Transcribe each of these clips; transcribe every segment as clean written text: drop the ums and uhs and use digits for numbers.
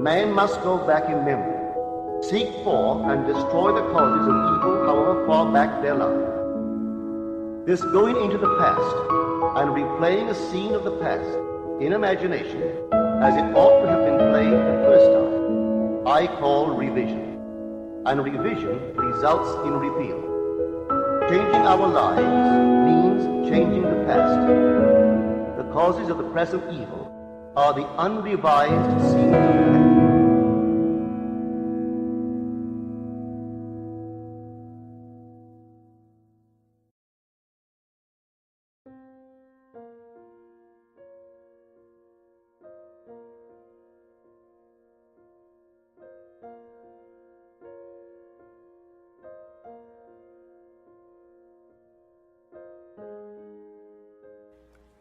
man must go back in memory, seek for and destroy the causes of evil, however far back they lie. This going into the past and replaying a scene of the past in imagination as it ought to have been played the first time, I call revision. And revision results in repeal. Changing our lives means changing the past. The causes of the present evil are the unrevised scenes of the past.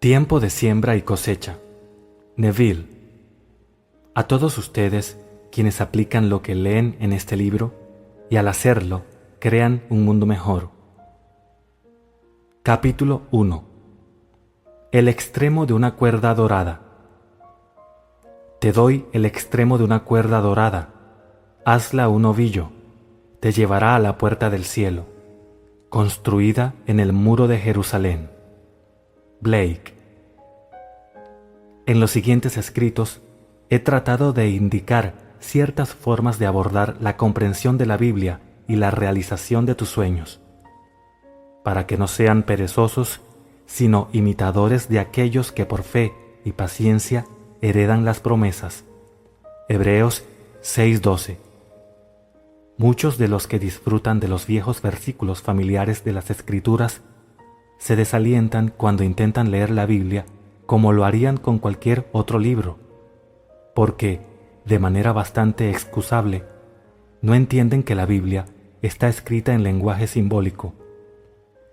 Tiempo de siembra y cosecha. Neville. A todos ustedes, quienes aplican lo que leen en este libro, y al hacerlo, crean un mundo mejor. Capítulo 1. El extremo de una cuerda dorada. Te doy el extremo de una cuerda dorada. Hazla un ovillo. Te llevará a la puerta del cielo, construida en el muro de Jerusalén. Blake. En los siguientes escritos he tratado de indicar ciertas formas de abordar la comprensión de la Biblia y la realización de tus sueños, para que no sean perezosos, sino imitadores de aquellos que por fe y paciencia heredan las promesas. Hebreos 6:12. Muchos de los que disfrutan de los viejos versículos familiares de las Escrituras se desalientan cuando intentan leer la Biblia como lo harían con cualquier otro libro, porque, de manera bastante excusable, no entienden que la Biblia está escrita en lenguaje simbólico.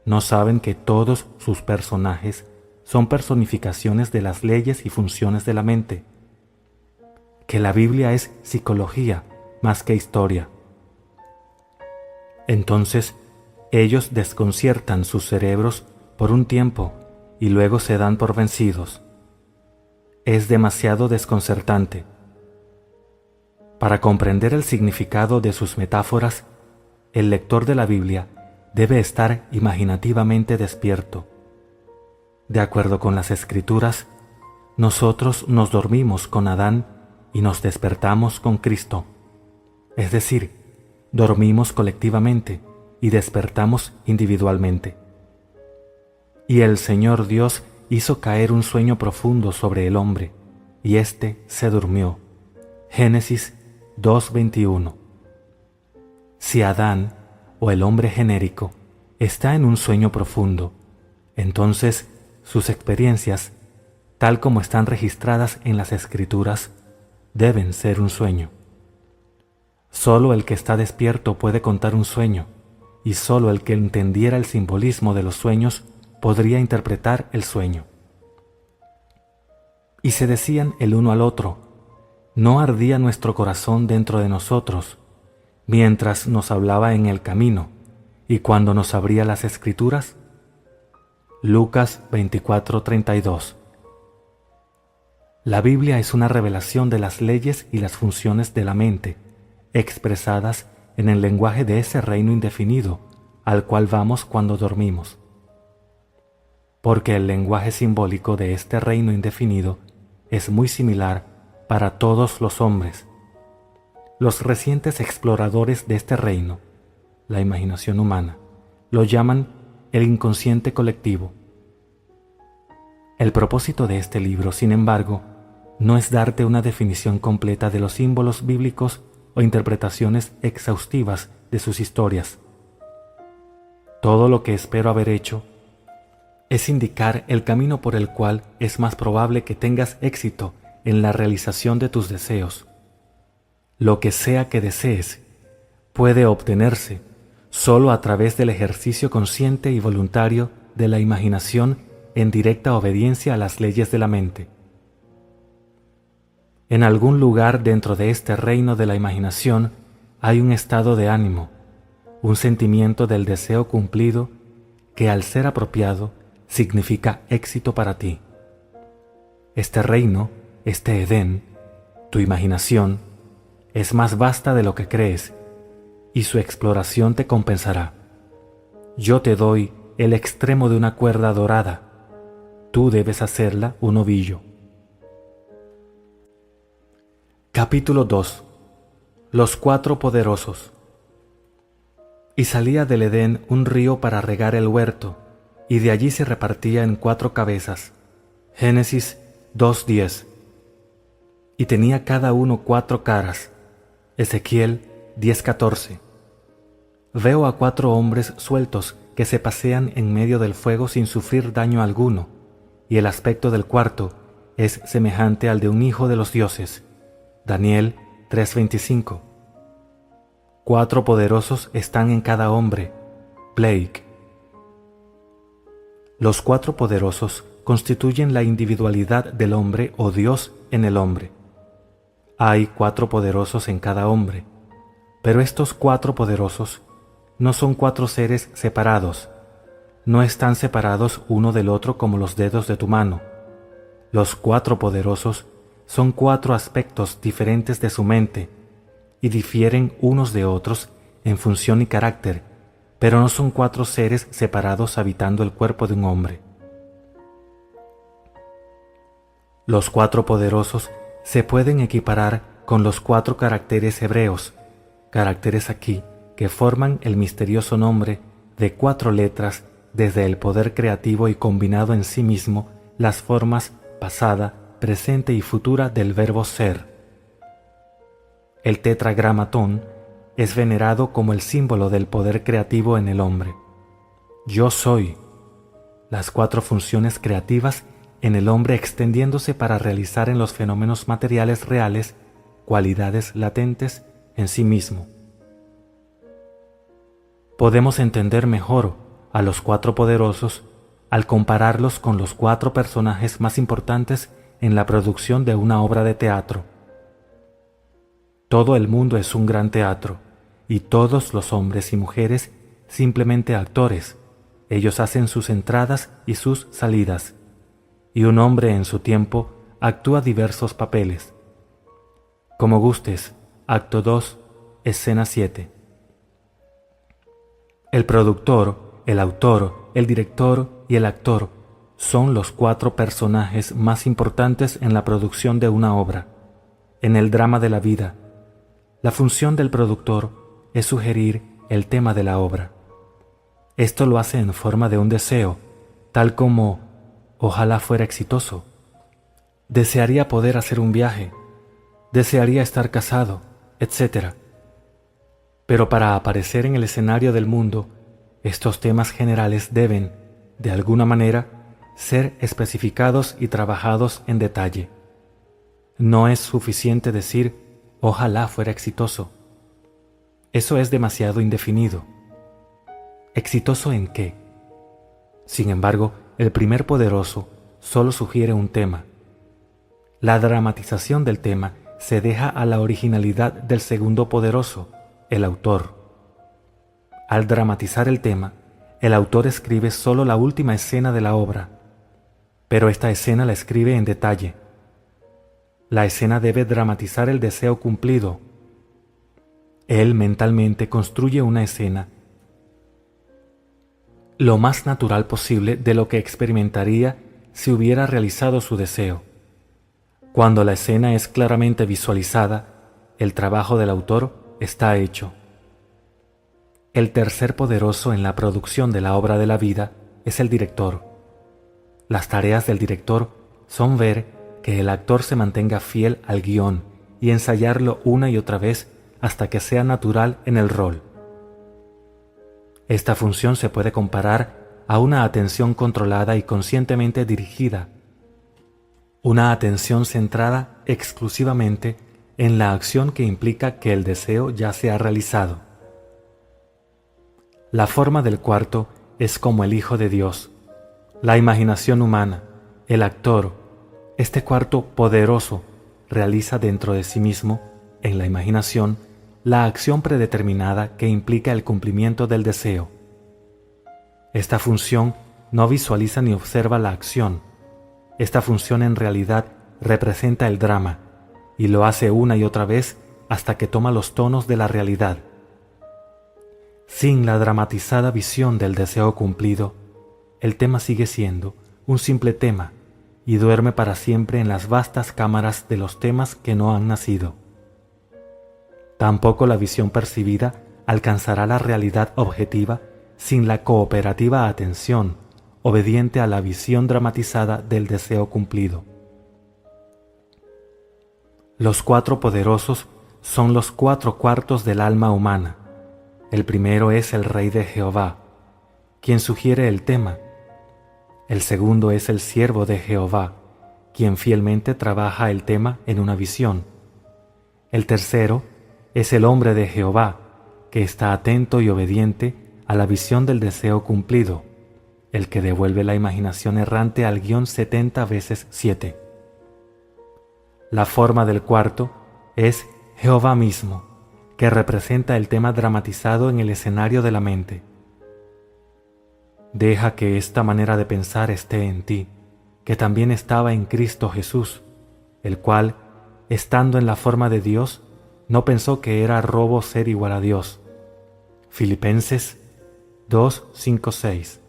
No saben que todos sus personajes son personificaciones de las leyes y funciones de la mente, que la Biblia es psicología más que historia. Entonces, ellos desconciertan sus cerebros por un tiempo y luego se dan por vencidos. Es demasiado desconcertante. Para comprender el significado de sus metáforas, el lector de la Biblia debe estar imaginativamente despierto. De acuerdo con las Escrituras, nosotros nos dormimos con Adán y nos despertamos con Cristo. Es decir, dormimos colectivamente y despertamos individualmente. Y el Señor Dios hizo caer un sueño profundo sobre el hombre, y éste se durmió. Génesis 2:21. Si Adán, o el hombre genérico, está en un sueño profundo, entonces sus experiencias, tal como están registradas en las Escrituras, deben ser un sueño. Solo el que está despierto puede contar un sueño, y solo el que entendiera el simbolismo de los sueños podría interpretar el sueño. Y se decían el uno al otro: ¿no ardía nuestro corazón dentro de nosotros, mientras nos hablaba en el camino, y cuando nos abría las Escrituras? Lucas 24:32. La Biblia es una revelación de las leyes y las funciones de la mente, expresadas en el lenguaje de ese reino indefinido al cual vamos cuando dormimos. Porque el lenguaje simbólico de este reino indefinido es muy similar para todos los hombres. Los recientes exploradores de este reino, la imaginación humana, lo llaman el inconsciente colectivo. El propósito de este libro, sin embargo, no es darte una definición completa de los símbolos bíblicos o interpretaciones exhaustivas de sus historias. Todo lo que espero haber hecho es indicar el camino por el cual es más probable que tengas éxito en la realización de tus deseos. Lo que sea que desees puede obtenerse solo a través del ejercicio consciente y voluntario de la imaginación en directa obediencia a las leyes de la mente. En algún lugar dentro de este reino de la imaginación hay un estado de ánimo, un sentimiento del deseo cumplido que, al ser apropiado, significa éxito para ti. Este reino, este Edén, tu imaginación, es más vasta de lo que crees, y su exploración te compensará. Yo te doy el extremo de una cuerda dorada, tú debes hacerla un ovillo. Capítulo 2. Los cuatro poderosos. Y salía del Edén un río para regar el huerto, y de allí se repartía en 4 cabezas. Génesis 2:10. Y tenía cada uno 4 caras. Ezequiel 10:14. Veo a 4 hombres sueltos que se pasean en medio del fuego sin sufrir daño alguno, y el aspecto del cuarto es semejante al de un hijo de los dioses. Daniel 3:25. 4 poderosos están en cada hombre. Blake. Los 4 poderosos constituyen la individualidad del hombre o Dios en el hombre. Hay 4 poderosos en cada hombre, pero estos 4 poderosos no son 4 seres separados, no están separados uno del otro como los dedos de tu mano. Los 4 poderosos son 4 aspectos diferentes de su mente y difieren unos de otros en función y carácter, pero no son 4 seres separados habitando el cuerpo de un hombre. Los 4 poderosos se pueden equiparar con los 4 caracteres hebreos, caracteres aquí que forman el misterioso nombre de 4 letras desde el poder creativo y combinado en sí mismo las formas pasada, presente y futura del verbo ser. El tetragramatón es venerado como el símbolo del poder creativo en el hombre. Yo soy. Las 4 funciones creativas en el hombre extendiéndose para realizar en los fenómenos materiales reales cualidades latentes en sí mismo. Podemos entender mejor a los 4 poderosos al compararlos con los 4 personajes más importantes en la producción de una obra de teatro. Todo el mundo es un gran teatro, y todos los hombres y mujeres simplemente actores. Ellos hacen sus entradas y sus salidas, y un hombre en su tiempo actúa diversos papeles. Como gustes, acto 2, escena 7. El productor, el autor, el director y el actor son los 4 personajes más importantes en la producción de una obra. En el drama de la vida, la función del productor es sugerir el tema de la obra. Esto lo hace en forma de un deseo, tal como ojalá fuera exitoso. Desearía poder hacer un viaje, desearía estar casado, etc. Pero para aparecer en el escenario del mundo, estos temas generales deben, de alguna manera, ser especificados y trabajados en detalle. No es suficiente decir, ojalá fuera exitoso. Eso es demasiado indefinido. ¿Exitoso en qué? Sin embargo, el primer poderoso solo sugiere un tema. La dramatización del tema se deja a la originalidad del segundo poderoso, el autor. Al dramatizar el tema, el autor escribe solo la última escena de la obra, pero esta escena la escribe en detalle. La escena debe dramatizar el deseo cumplido. Él mentalmente construye una escena lo más natural posible de lo que experimentaría si hubiera realizado su deseo. Cuando la escena es claramente visualizada, el trabajo del autor está hecho. El tercer poderoso en la producción de la obra de la vida es el director. Las tareas del director son ver que el actor se mantenga fiel al guión y ensayarlo una y otra vez hasta que sea natural en el rol. Esta función se puede comparar a una atención controlada y conscientemente dirigida, una atención centrada exclusivamente en la acción que implica que el deseo ya se ha realizado. La forma del cuarto es como el Hijo de Dios, la imaginación humana, el actor. Este cuarto poderoso realiza dentro de sí mismo, en la imaginación, la acción predeterminada que implica el cumplimiento del deseo. Esta función no visualiza ni observa la acción. Esta función en realidad representa el drama y lo hace una y otra vez hasta que toma los tonos de la realidad. Sin la dramatizada visión del deseo cumplido, el tema sigue siendo un simple tema y duerme para siempre en las vastas cámaras de los temas que no han nacido. Tampoco la visión percibida alcanzará la realidad objetiva sin la cooperativa atención obediente a la visión dramatizada del deseo cumplido. Los cuatro poderosos son los 4/4 del alma humana. El primero es el Rey de Jehová, quien sugiere el tema. El segundo es el siervo de Jehová, quien fielmente trabaja el tema en una visión. El tercero es el hombre de Jehová, que está atento y obediente a la visión del deseo cumplido, el que devuelve la imaginación errante al guión 70 veces 7. La forma del cuarto es Jehová mismo, que representa el tema dramatizado en el escenario de la mente. Deja que esta manera de pensar esté en ti, que también estaba en Cristo Jesús, el cual, estando en la forma de Dios, no pensó que era robo ser igual a Dios. Filipenses 2, 5, 6.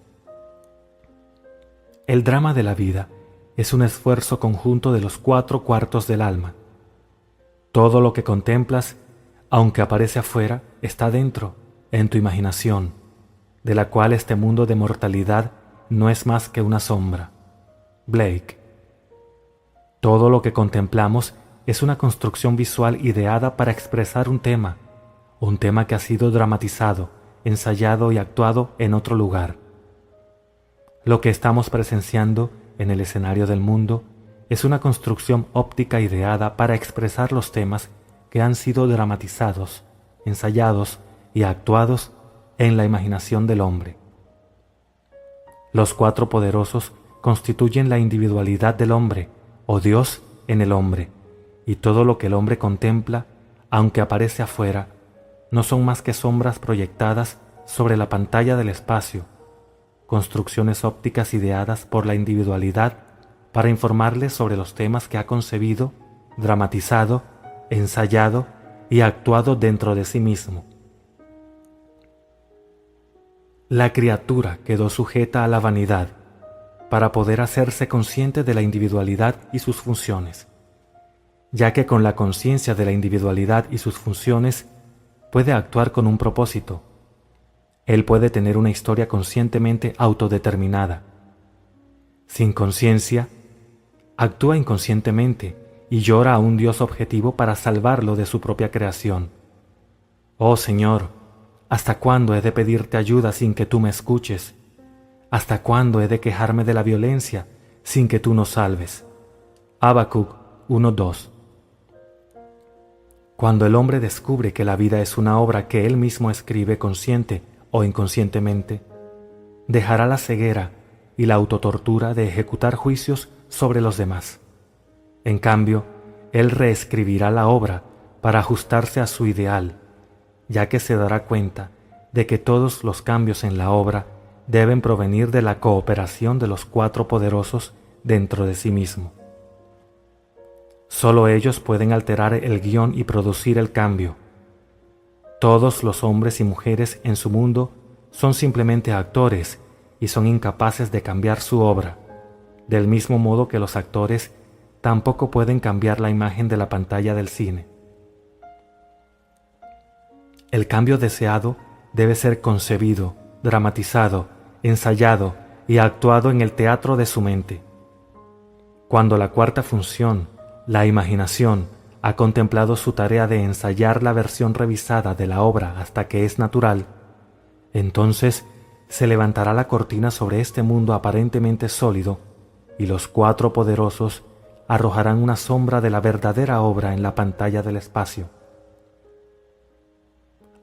El drama de la vida es un esfuerzo conjunto de los 4/4 del alma. Todo lo que contemplas, aunque aparece afuera, está dentro, en tu imaginación, de la cual este mundo de mortalidad no es más que una sombra. Blake. Todo lo que contemplamos es una construcción visual ideada para expresar un tema que ha sido dramatizado, ensayado y actuado en otro lugar. Lo que estamos presenciando en el escenario del mundo es una construcción óptica ideada para expresar los temas que han sido dramatizados, ensayados y actuados en la imaginación del hombre. Los cuatro poderosos constituyen la individualidad del hombre, o Dios en el hombre, y todo lo que el hombre contempla, aunque aparece afuera, no son más que sombras proyectadas sobre la pantalla del espacio, construcciones ópticas ideadas por la individualidad para informarle sobre los temas que ha concebido, dramatizado, ensayado y actuado dentro de sí mismo. La criatura quedó sujeta a la vanidad para poder hacerse consciente de la individualidad y sus funciones, ya que con la conciencia de la individualidad y sus funciones puede actuar con un propósito. Él puede tener una historia conscientemente autodeterminada. Sin conciencia, actúa inconscientemente y llora a un Dios objetivo para salvarlo de su propia creación. Oh Señor, ¿hasta cuándo he de pedirte ayuda sin que tú me escuches? ¿Hasta cuándo he de quejarme de la violencia sin que tú nos salves? Habacuc 1:2. Cuando el hombre descubre que la vida es una obra que él mismo escribe consciente o inconscientemente, dejará la ceguera y la autotortura de ejecutar juicios sobre los demás. En cambio, él reescribirá la obra para ajustarse a su ideal, ya que se dará cuenta de que todos los cambios en la obra deben provenir de la cooperación de los cuatro poderosos dentro de sí mismo. Solo ellos pueden alterar el guión y producir el cambio. Todos los hombres y mujeres en su mundo son simplemente actores y son incapaces de cambiar su obra, del mismo modo que los actores tampoco pueden cambiar la imagen de la pantalla del cine. El cambio deseado debe ser concebido, dramatizado, ensayado y actuado en el teatro de su mente. Cuando la cuarta función, la imaginación, ha contemplado su tarea de ensayar la versión revisada de la obra hasta que es natural, entonces se levantará la cortina sobre este mundo aparentemente sólido y los cuatro poderosos arrojarán una sombra de la verdadera obra en la pantalla del espacio.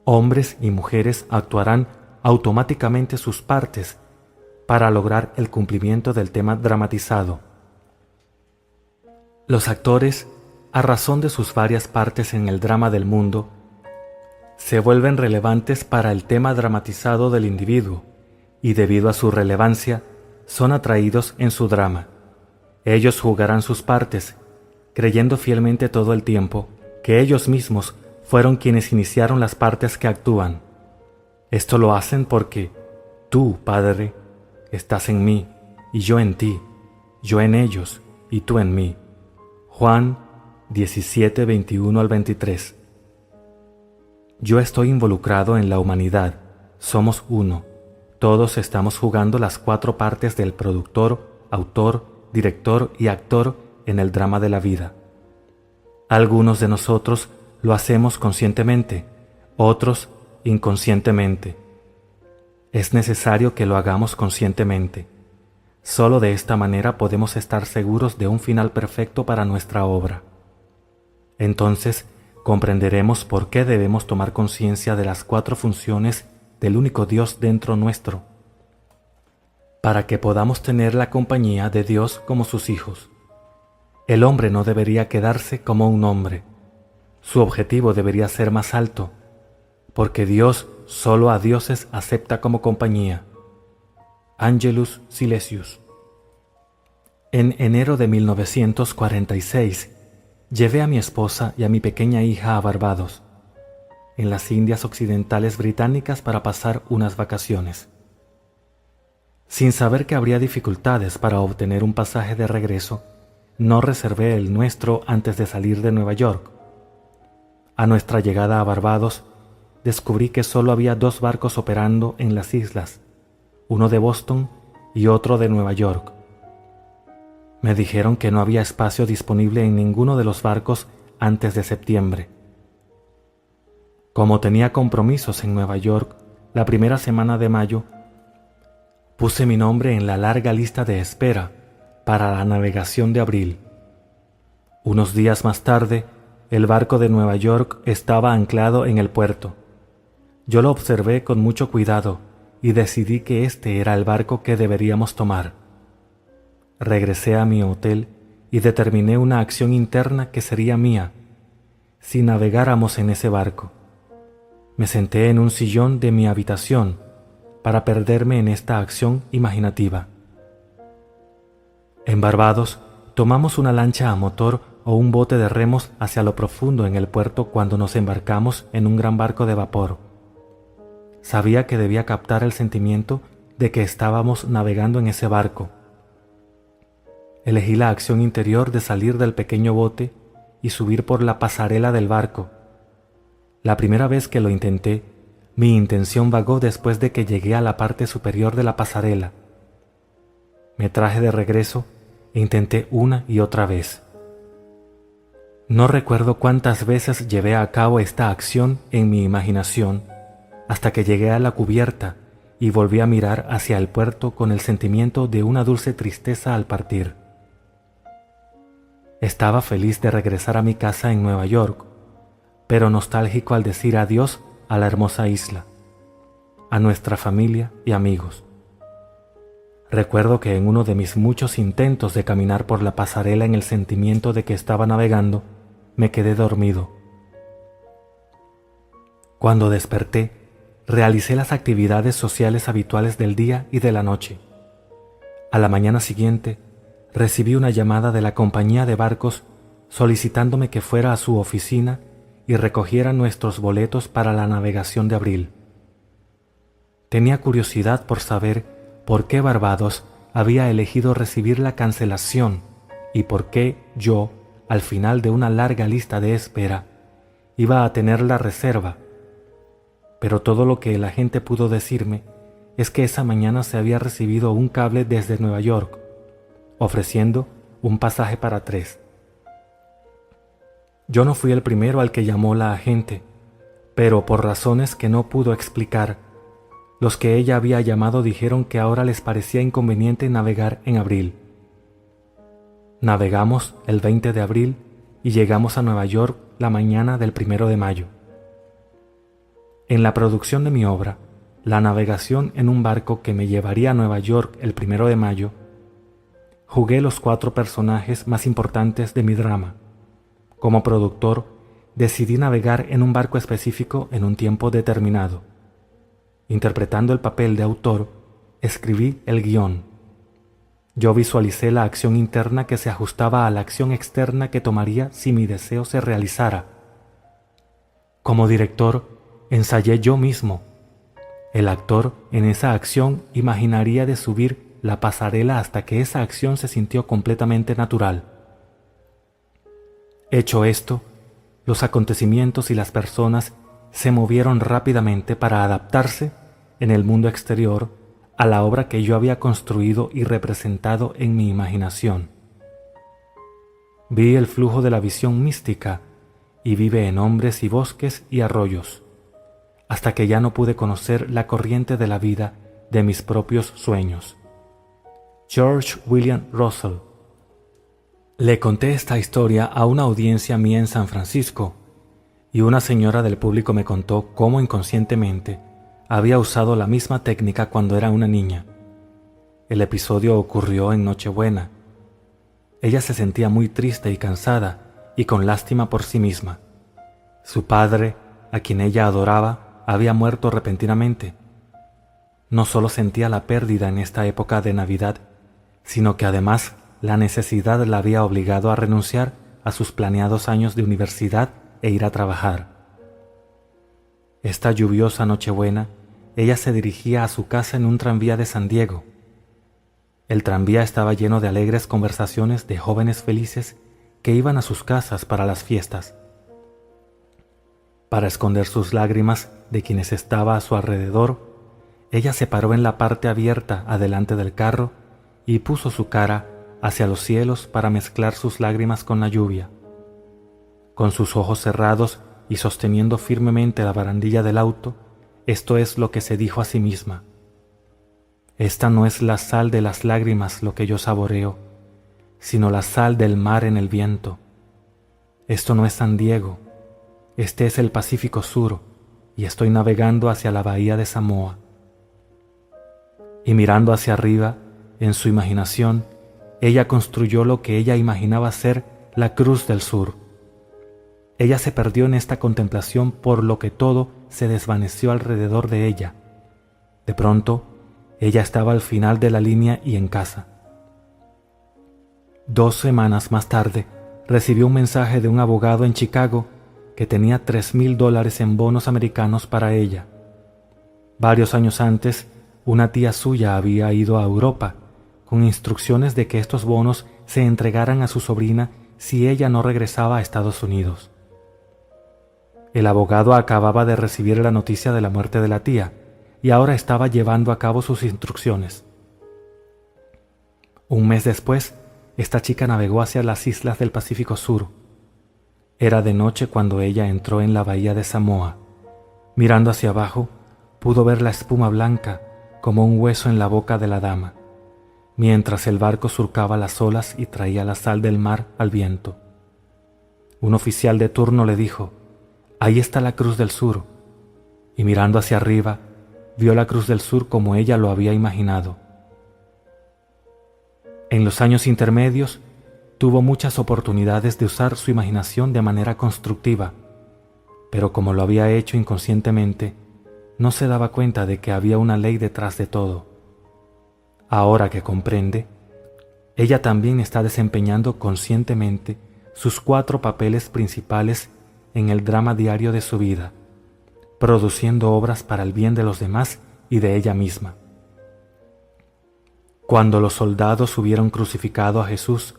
Hombres y mujeres actuarán automáticamente sus partes para lograr el cumplimiento del tema dramatizado. Los actores, a razón de sus varias partes en el drama del mundo, se vuelven relevantes para el tema dramatizado del individuo y debido a su relevancia son atraídos en su drama. Ellos jugarán sus partes, creyendo fielmente todo el tiempo que ellos mismos fueron quienes iniciaron las partes que actúan. Esto lo hacen porque tú, Padre, estás en mí y yo en ti, yo en ellos y tú en mí. Juan 17, 21 al 23. Yo estoy involucrado en la humanidad, somos uno. Todos estamos jugando las 4 partes del productor, autor, director y actor en el drama de la vida. Algunos de nosotros lo hacemos conscientemente, otros inconscientemente. Es necesario que lo hagamos conscientemente. Solo de esta manera podemos estar seguros de un final perfecto para nuestra obra. Entonces, comprenderemos por qué debemos tomar conciencia de las 4 funciones del único Dios dentro nuestro, para que podamos tener la compañía de Dios como sus hijos. El hombre no debería quedarse como un hombre. Su objetivo debería ser más alto, porque Dios solo a dioses acepta como compañía. Angelus Silesius. En enero de 1946, llevé a mi esposa y a mi pequeña hija a Barbados, en las Indias Occidentales Británicas, para pasar unas vacaciones. Sin saber que habría dificultades para obtener un pasaje de regreso, no reservé el nuestro antes de salir de Nueva York. A nuestra llegada a Barbados, descubrí que solo había 2 barcos operando en las islas, uno de Boston y otro de Nueva York. Me dijeron que no había espacio disponible en ninguno de los barcos antes de septiembre. Como tenía compromisos en Nueva York la primera semana de mayo, puse mi nombre en la larga lista de espera para la navegación de abril. Unos días más tarde, el barco de Nueva York estaba anclado en el puerto. Yo lo observé con mucho cuidado y decidí que este era el barco que deberíamos tomar. Regresé a mi hotel y determiné una acción interna que sería mía si navegáramos en ese barco. Me senté en un sillón de mi habitación para perderme en esta acción imaginativa. En Barbados, tomamos una lancha a motor o un bote de remos hacia lo profundo en el puerto cuando nos embarcamos en un gran barco de vapor. Sabía que debía captar el sentimiento de que estábamos navegando en ese barco. Elegí la acción interior de salir del pequeño bote y subir por la pasarela del barco. La primera vez que lo intenté, mi intención vagó después de que llegué a la parte superior de la pasarela. Me traje de regreso e intenté una y otra vez. No recuerdo cuántas veces llevé a cabo esta acción en mi imaginación, hasta que llegué a la cubierta y volví a mirar hacia el puerto con el sentimiento de una dulce tristeza al partir. Estaba feliz de regresar a mi casa en Nueva York, pero nostálgico al decir adiós a la hermosa isla, a nuestra familia y amigos. Recuerdo que en uno de mis muchos intentos de caminar por la pasarela en el sentimiento de que estaba navegando, me quedé dormido. Cuando desperté, realicé las actividades sociales habituales del día y de la noche. A la mañana siguiente, recibí una llamada de la compañía de barcos solicitándome que fuera a su oficina y recogiera nuestros boletos para la navegación de abril. Tenía curiosidad por saber por qué Barbados había elegido recibir la cancelación y por qué yo, al final de una larga lista de espera, iba a tener la reserva. Pero todo lo que el agente pudo decirme es que esa mañana se había recibido un cable desde Nueva York, ofreciendo un pasaje para 3. Yo no fui el primero al que llamó la agente, pero por razones que no pudo explicar, los que ella había llamado dijeron que ahora les parecía inconveniente navegar en abril. Navegamos el 20 de abril y llegamos a Nueva York la mañana del 1 de mayo. En la producción de mi obra, La navegación en un barco que me llevaría a Nueva York el 1 de mayo, jugué los 4 personajes más importantes de mi drama. Como productor, decidí navegar en un barco específico en un tiempo determinado. Interpretando el papel de autor, escribí el guión. Yo visualicé la acción interna que se ajustaba a la acción externa que tomaría si mi deseo se realizara. Como director, ensayé yo mismo. El actor en esa acción imaginaría de subir la pasarela hasta que esa acción se sintió completamente natural. Hecho esto, los acontecimientos y las personas se movieron rápidamente para adaptarse en el mundo exterior a la obra que yo había construido y representado en mi imaginación. Vi el flujo de la visión mística y vive en hombres y bosques y arroyos, hasta que ya no pude conocer la corriente de la vida de mis propios sueños. George William Russell. Le conté esta historia a una audiencia mía en San Francisco, y una señora del público me contó cómo inconscientemente había usado la misma técnica cuando era una niña. El episodio ocurrió en Nochebuena. Ella se sentía muy triste y cansada y con lástima por sí misma. Su padre, a quien ella adoraba, había muerto repentinamente. No solo sentía la pérdida en esta época de Navidad, sino que además la necesidad la había obligado a renunciar a sus planeados años de universidad e ir a trabajar. Esta lluviosa Nochebuena, ella se dirigía a su casa en un tranvía de San Diego. El tranvía estaba lleno de alegres conversaciones de jóvenes felices que iban a sus casas para las fiestas. Para esconder sus lágrimas de quienes estaba a su alrededor, ella se paró en la parte abierta adelante del carro y puso su cara hacia los cielos para mezclar sus lágrimas con la lluvia. Con sus ojos cerrados y sosteniendo firmemente la barandilla del auto, esto es lo que se dijo a sí misma: esta no es la sal de las lágrimas lo que yo saboreo, sino la sal del mar en el viento. Esto no es San Diego, este es el Pacífico Sur, y estoy navegando hacia la bahía de Samoa. Y mirando hacia arriba, en su imaginación, ella construyó lo que ella imaginaba ser la Cruz del Sur. Ella se perdió en esta contemplación, por lo que todo se desvaneció alrededor de ella. De pronto, ella estaba al final de la línea y en casa. 2 semanas más tarde, recibió un mensaje de un abogado en Chicago que tenía $3,000 en bonos americanos para ella. Varios años antes, una tía suya había ido a Europa con instrucciones de que estos bonos se entregaran a su sobrina si ella no regresaba a Estados Unidos. El abogado acababa de recibir la noticia de la muerte de la tía y ahora estaba llevando a cabo sus instrucciones. Un mes después, esta chica navegó hacia las islas del Pacífico Sur. Era de noche cuando ella entró en la bahía de Samoa. Mirando hacia abajo, pudo ver la espuma blanca como un hueso en la boca de la dama, mientras el barco surcaba las olas y traía la sal del mar al viento. Un oficial de turno le dijo: «Ahí está la Cruz del Sur», y mirando hacia arriba, vio la Cruz del Sur como ella lo había imaginado. En los años intermedios, tuvo muchas oportunidades de usar su imaginación de manera constructiva, pero como lo había hecho inconscientemente, no se daba cuenta de que había una ley detrás de todo. Ahora que comprende, ella también está desempeñando conscientemente sus 4 papeles principales en el drama diario de su vida, produciendo obras para el bien de los demás y de ella misma. Cuando los soldados hubieron crucificado a Jesús,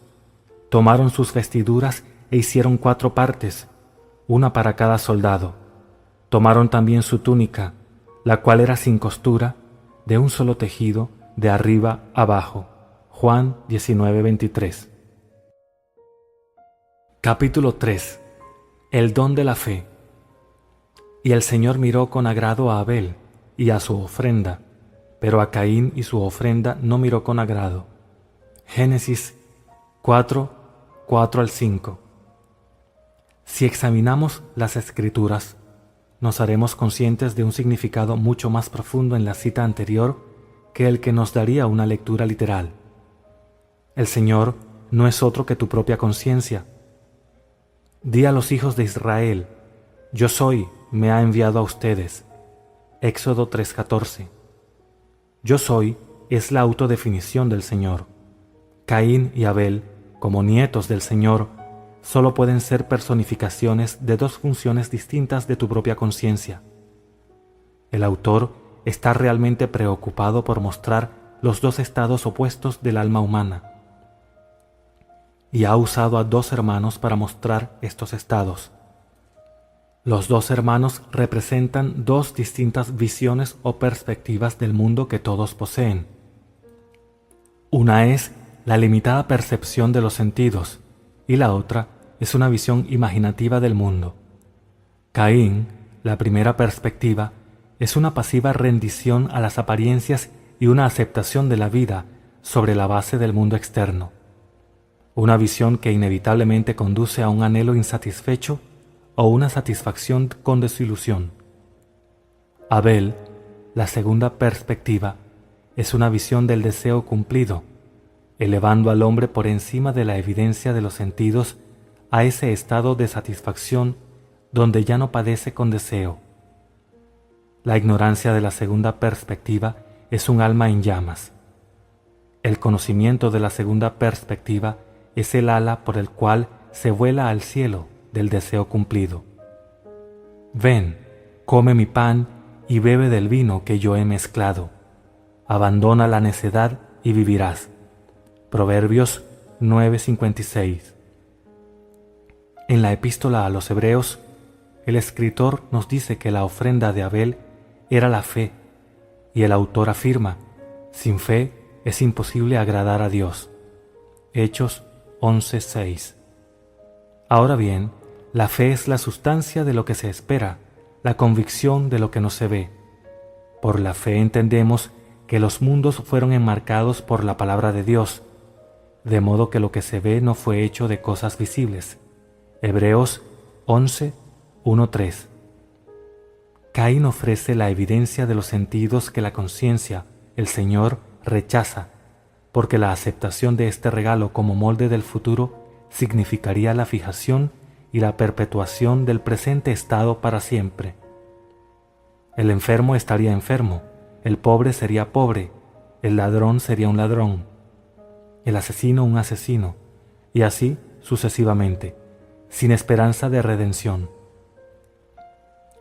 tomaron sus vestiduras e hicieron 4 partes, una para cada soldado. Tomaron también su túnica, la cual era sin costura, de un solo tejido, de arriba abajo. Juan 19:23. Capítulo 3. El don de la fe. Y el Señor miró con agrado a Abel y a su ofrenda, pero a Caín y su ofrenda no miró con agrado. Génesis 4:4-5. Si examinamos las Escrituras, nos haremos conscientes de un significado mucho más profundo en la cita anterior que el que nos daría una lectura literal. El Señor no es otro que tu propia conciencia. Di a los hijos de Israel: «Yo soy, me ha enviado a ustedes». Éxodo 3:14. Yo soy es la autodefinición del Señor. Caín y Abel, como nietos del Señor, solo pueden ser personificaciones de dos funciones distintas de tu propia conciencia. El autor está realmente preocupado por mostrar los dos estados opuestos del alma humana, y ha usado a dos hermanos para mostrar estos estados. Los dos hermanos representan dos distintas visiones o perspectivas del mundo que todos poseen. Una es la limitada percepción de los sentidos, y la otra es una visión imaginativa del mundo. Caín, la primera perspectiva, es una pasiva rendición a las apariencias y una aceptación de la vida sobre la base del mundo externo. Una visión que inevitablemente conduce a un anhelo insatisfecho o una satisfacción con desilusión. Abel, la segunda perspectiva, es una visión del deseo cumplido, elevando al hombre por encima de la evidencia de los sentidos a ese estado de satisfacción donde ya no padece con deseo. La ignorancia de la segunda perspectiva es un alma en llamas. El conocimiento de la segunda perspectiva es el ala por el cual se vuela al cielo del deseo cumplido. Ven, come mi pan y bebe del vino que yo he mezclado. Abandona la necedad y vivirás. Proverbios 9:56. En la epístola a los Hebreos, el escritor nos dice que la ofrenda de Abel era la fe, y el autor afirma, sin fe es imposible agradar a Dios. Hechos 11:6. Ahora bien, la fe es la sustancia de lo que se espera, la convicción de lo que no se ve. Por la fe entendemos que los mundos fueron enmarcados por la palabra de Dios, de modo que lo que se ve no fue hecho de cosas visibles. Hebreos 11:1-3. Caín ofrece la evidencia de los sentidos que la conciencia, el Señor, rechaza, porque la aceptación de este regalo como molde del futuro significaría la fijación y la perpetuación del presente estado para siempre. El enfermo estaría enfermo, el pobre sería pobre, el ladrón sería un ladrón, el asesino un asesino, y así sucesivamente, sin esperanza de redención.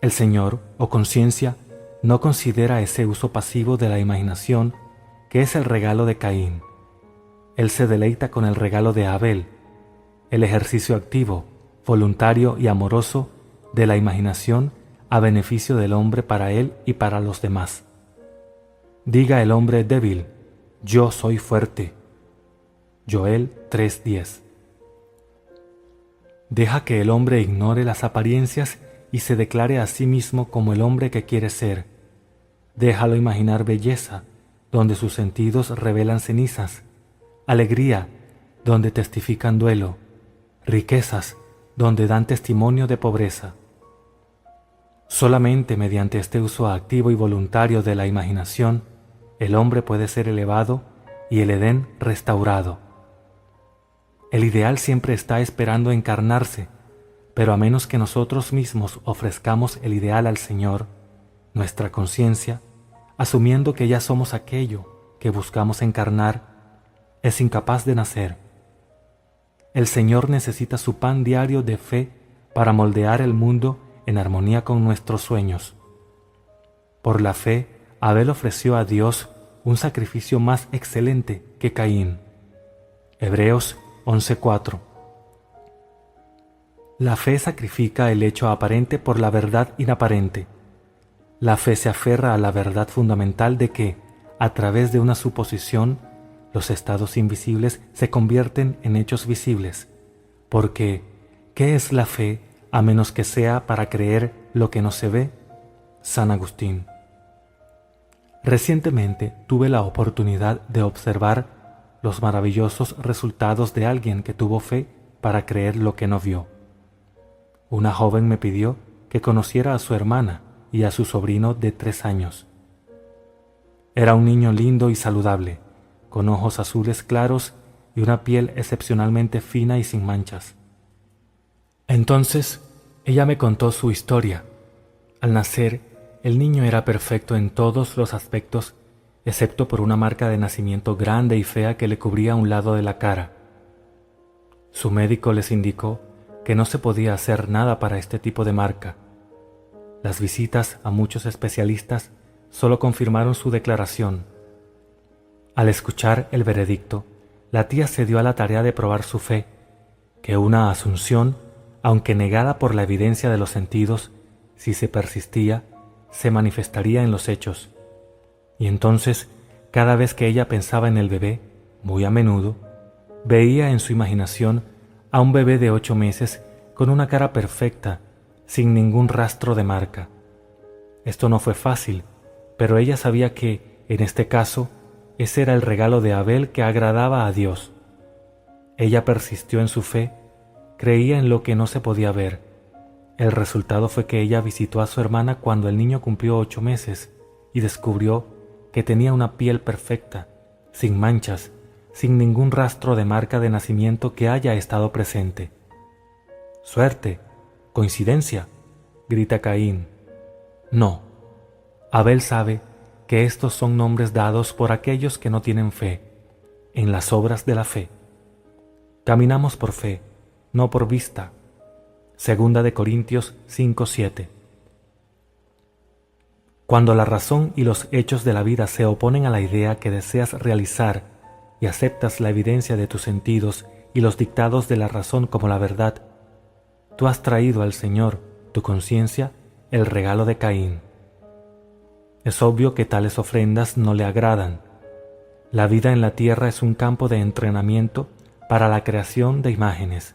El Señor, o conciencia, no considera ese uso pasivo de la imaginación que es el regalo de Caín. Él se deleita con el regalo de Abel, el ejercicio activo, voluntario y amoroso de la imaginación a beneficio del hombre para él y para los demás. Diga el hombre débil, yo soy fuerte. Joel 3:10. Deja que el hombre ignore las apariencias y se declare a sí mismo como el hombre que quiere ser. Déjalo imaginar belleza, donde sus sentidos revelan cenizas, alegría, donde testifican duelo, riquezas, donde dan testimonio de pobreza. Solamente mediante este uso activo y voluntario de la imaginación, el hombre puede ser elevado y el Edén restaurado. El ideal siempre está esperando encarnarse, pero a menos que nosotros mismos ofrezcamos el ideal al Señor, nuestra conciencia, asumiendo que ya somos aquello que buscamos encarnar, es incapaz de nacer. El Señor necesita su pan diario de fe para moldear el mundo en armonía con nuestros sueños. Por la fe, Abel ofreció a Dios un sacrificio más excelente que Caín. Hebreos 11:4. La fe sacrifica el hecho aparente por la verdad inaparente. La fe se aferra a la verdad fundamental de que, a través de una suposición, los estados invisibles se convierten en hechos visibles, porque ¿qué es la fe a menos que sea para creer lo que no se ve? San Agustín. Recientemente tuve la oportunidad de observar los maravillosos resultados de alguien que tuvo fe para creer lo que no vio. Una joven me pidió que conociera a su hermana y a su sobrino de 3 años. Era un niño lindo y saludable, con ojos azules claros y una piel excepcionalmente fina y sin manchas. Entonces, ella me contó su historia. Al nacer, el niño era perfecto en todos los aspectos, excepto por una marca de nacimiento grande y fea que le cubría un lado de la cara. Su médico les indicó que no se podía hacer nada para este tipo de marca. Las visitas a muchos especialistas solo confirmaron su declaración. Al escuchar el veredicto, la tía se dio a la tarea de probar su fe, que una asunción, aunque negada por la evidencia de los sentidos, si se persistía, se manifestaría en los hechos. Y entonces, cada vez que ella pensaba en el bebé, muy a menudo, veía en su imaginación a un bebé de 8 meses con una cara perfecta, sin ningún rastro de marca. Esto no fue fácil, pero ella sabía que, en este caso, ese era el regalo de Abel que agradaba a Dios. Ella persistió en su fe, creía en lo que no se podía ver. El resultado fue que ella visitó a su hermana cuando el niño cumplió 8 meses y descubrió que tenía una piel perfecta, sin manchas, sin ningún rastro de marca de nacimiento que haya estado presente. «¡Suerte! ¡Coincidencia!», grita Caín. No, Abel sabe que estos son nombres dados por aquellos que no tienen fe, en las obras de la fe. Caminamos por fe, no por vista. 2 Corintios 5:7. Cuando la razón y los hechos de la vida se oponen a la idea que deseas realizar y aceptas la evidencia de tus sentidos y los dictados de la razón como la verdad, tú has traído al Señor, tu conciencia, el regalo de Caín. Es obvio que tales ofrendas no le agradan. La vida en la tierra es un campo de entrenamiento para la creación de imágenes.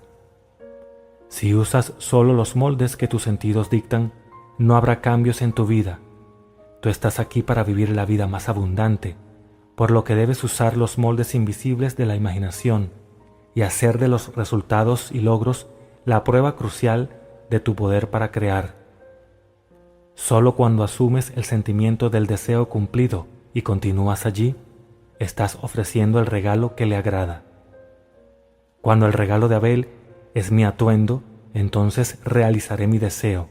Si usas solo los moldes que tus sentidos dictan, no habrá cambios en tu vida. Tú estás aquí para vivir la vida más abundante, por lo que debes usar los moldes invisibles de la imaginación y hacer de los resultados y logros la prueba crucial de tu poder para crear. Solo cuando asumes el sentimiento del deseo cumplido y continúas allí, estás ofreciendo el regalo que le agrada. Cuando el regalo de Abel es mi atuendo, entonces realizaré mi deseo.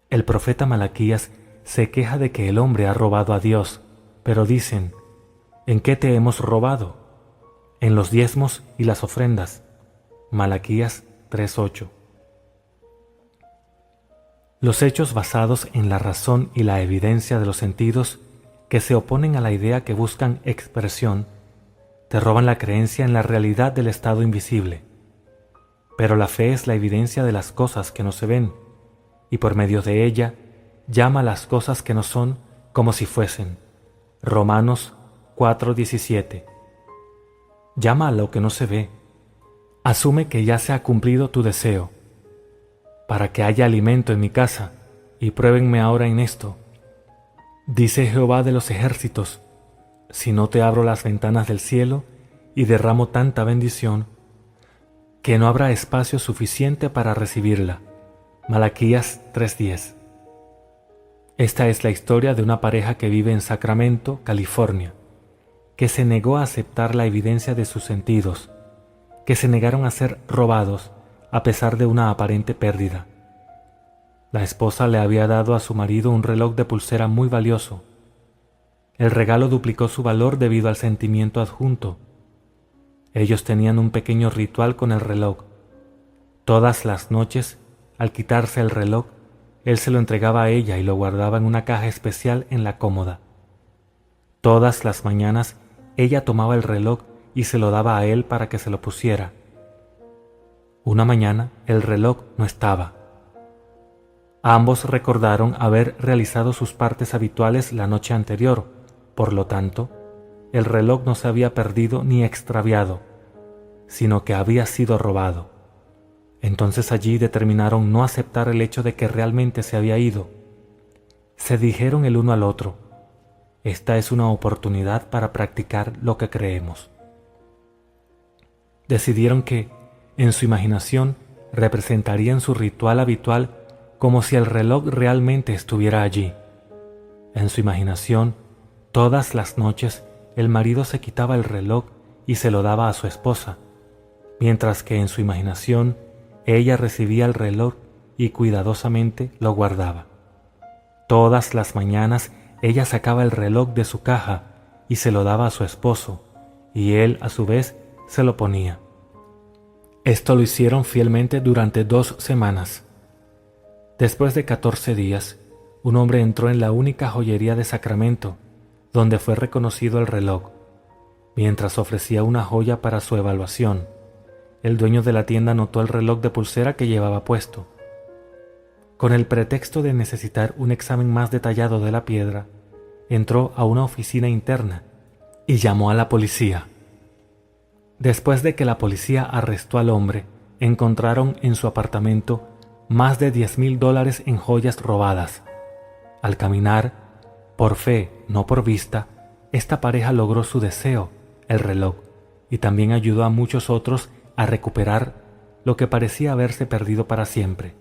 El profeta Malaquías se queja de que el hombre ha robado a Dios, pero dicen, ¿en qué te hemos robado? En los diezmos y las ofrendas. Malaquías 3:8. Los hechos basados en la razón y la evidencia de los sentidos que se oponen a la idea que buscan expresión, te roban la creencia en la realidad del estado invisible. Pero la fe es la evidencia de las cosas que no se ven, y por medio de ella llama a las cosas que no son como si fuesen. Romanos 4:17. Llama a lo que no se ve. Asume que ya se ha cumplido tu deseo. Para que haya alimento en mi casa, y pruébenme ahora en esto. Dice Jehová de los ejércitos, si no te abro las ventanas del cielo y derramo tanta bendición, que no habrá espacio suficiente para recibirla. Malaquías 3:10. Esta es la historia de una pareja que vive en Sacramento, California, que se negó a aceptar la evidencia de sus sentidos, que se negaron a ser robados a pesar de una aparente pérdida. La esposa le había dado a su marido un reloj de pulsera muy valioso. El regalo duplicó su valor debido al sentimiento adjunto. Ellos tenían un pequeño ritual con el reloj. Todas las noches, al quitarse el reloj, él se lo entregaba a ella y lo guardaba en una caja especial en la cómoda. Todas las mañanas, ella tomaba el reloj y se lo daba a él para que se lo pusiera. Una mañana, el reloj no estaba. Ambos recordaron haber realizado sus partes habituales la noche anterior, por lo tanto, el reloj no se había perdido ni extraviado, sino que había sido robado. Entonces allí determinaron no aceptar el hecho de que realmente se había ido. Se dijeron el uno al otro, esta es una oportunidad para practicar lo que creemos. Decidieron que, en su imaginación, representarían su ritual habitual como si el reloj realmente estuviera allí. En su imaginación, todas las noches, el marido se quitaba el reloj y se lo daba a su esposa, mientras que en su imaginación, ella recibía el reloj y cuidadosamente lo guardaba. Todas las mañanas, ella sacaba el reloj de su caja y se lo daba a su esposo, y él, a su vez, se lo ponía. Esto lo hicieron fielmente durante 2 semanas. Después de 14 días, un hombre entró en la única joyería de Sacramento, donde fue reconocido el reloj. Mientras ofrecía una joya para su evaluación, el dueño de la tienda notó el reloj de pulsera que llevaba puesto. Con el pretexto de necesitar un examen más detallado de la piedra, entró a una oficina interna y llamó a la policía. Después de que la policía arrestó al hombre, encontraron en su apartamento más de $10,000 en joyas robadas. Al caminar, por fe, no por vista, esta pareja logró su deseo, el reloj, y también ayudó a muchos otros a recuperar lo que parecía haberse perdido para siempre.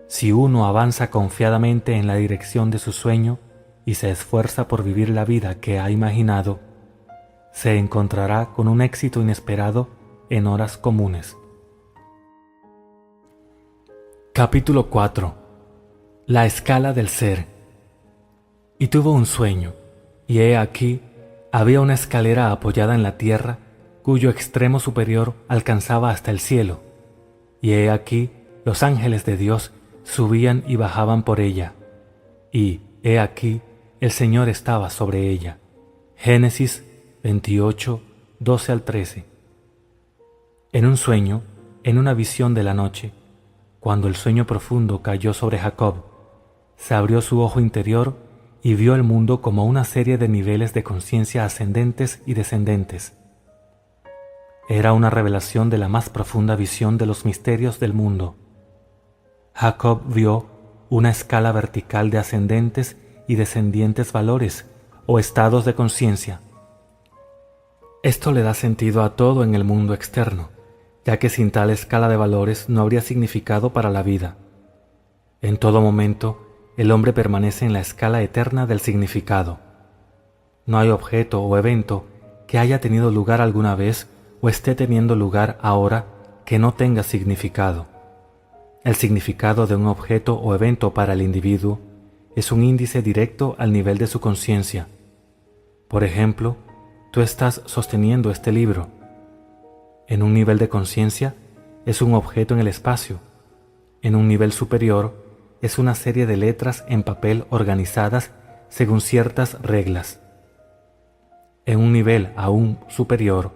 Si uno avanza confiadamente en la dirección de su sueño y se esfuerza por vivir la vida que ha imaginado, se encontrará con un éxito inesperado en horas comunes. Capítulo 4. La escala del ser. Y tuvo un sueño, y he aquí, había una escalera apoyada en la tierra, cuyo extremo superior alcanzaba hasta el cielo, y he aquí, los ángeles de Dios subían y bajaban por ella, y he aquí, el Señor estaba sobre ella. Génesis 28, 12 al 13. En un sueño, en una visión de la noche, cuando el sueño profundo cayó sobre Jacob, se abrió su ojo interior y vio el mundo como una serie de niveles de conciencia ascendentes y descendentes. Era una revelación de la más profunda visión de los misterios del mundo. Jacob vio una escala vertical de ascendentes y descendientes valores o estados de conciencia. Esto le da sentido a todo en el mundo externo, ya que sin tal escala de valores no habría significado para la vida. En todo momento, el hombre permanece en la escala eterna del significado. No hay objeto o evento que haya tenido lugar alguna vez o esté teniendo lugar ahora que no tenga significado. El significado de un objeto o evento para el individuo es un índice directo al nivel de su conciencia. Por ejemplo, tú estás sosteniendo este libro. En un nivel de conciencia es un objeto en el espacio. En un nivel superior es una serie de letras en papel organizadas según ciertas reglas. En un nivel aún superior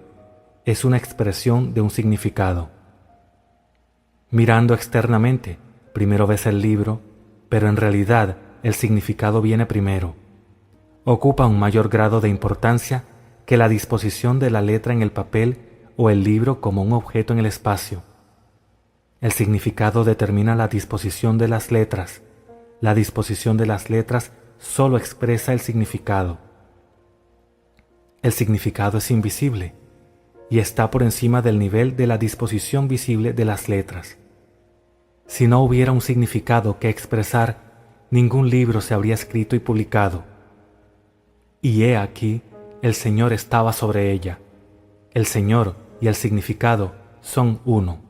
es una expresión de un significado. Mirando externamente, primero ves el libro, pero en realidad el significado viene primero. Ocupa un mayor grado de importancia que la disposición de la letra en el papel o el libro como un objeto en el espacio. El significado determina la disposición de las letras. La disposición de las letras solo expresa el significado. El significado es invisible y está por encima del nivel de la disposición visible de las letras. Si no hubiera un significado que expresar, ningún libro se habría escrito y publicado. Y he aquí, el Señor estaba sobre ella. El Señor y el significado son uno.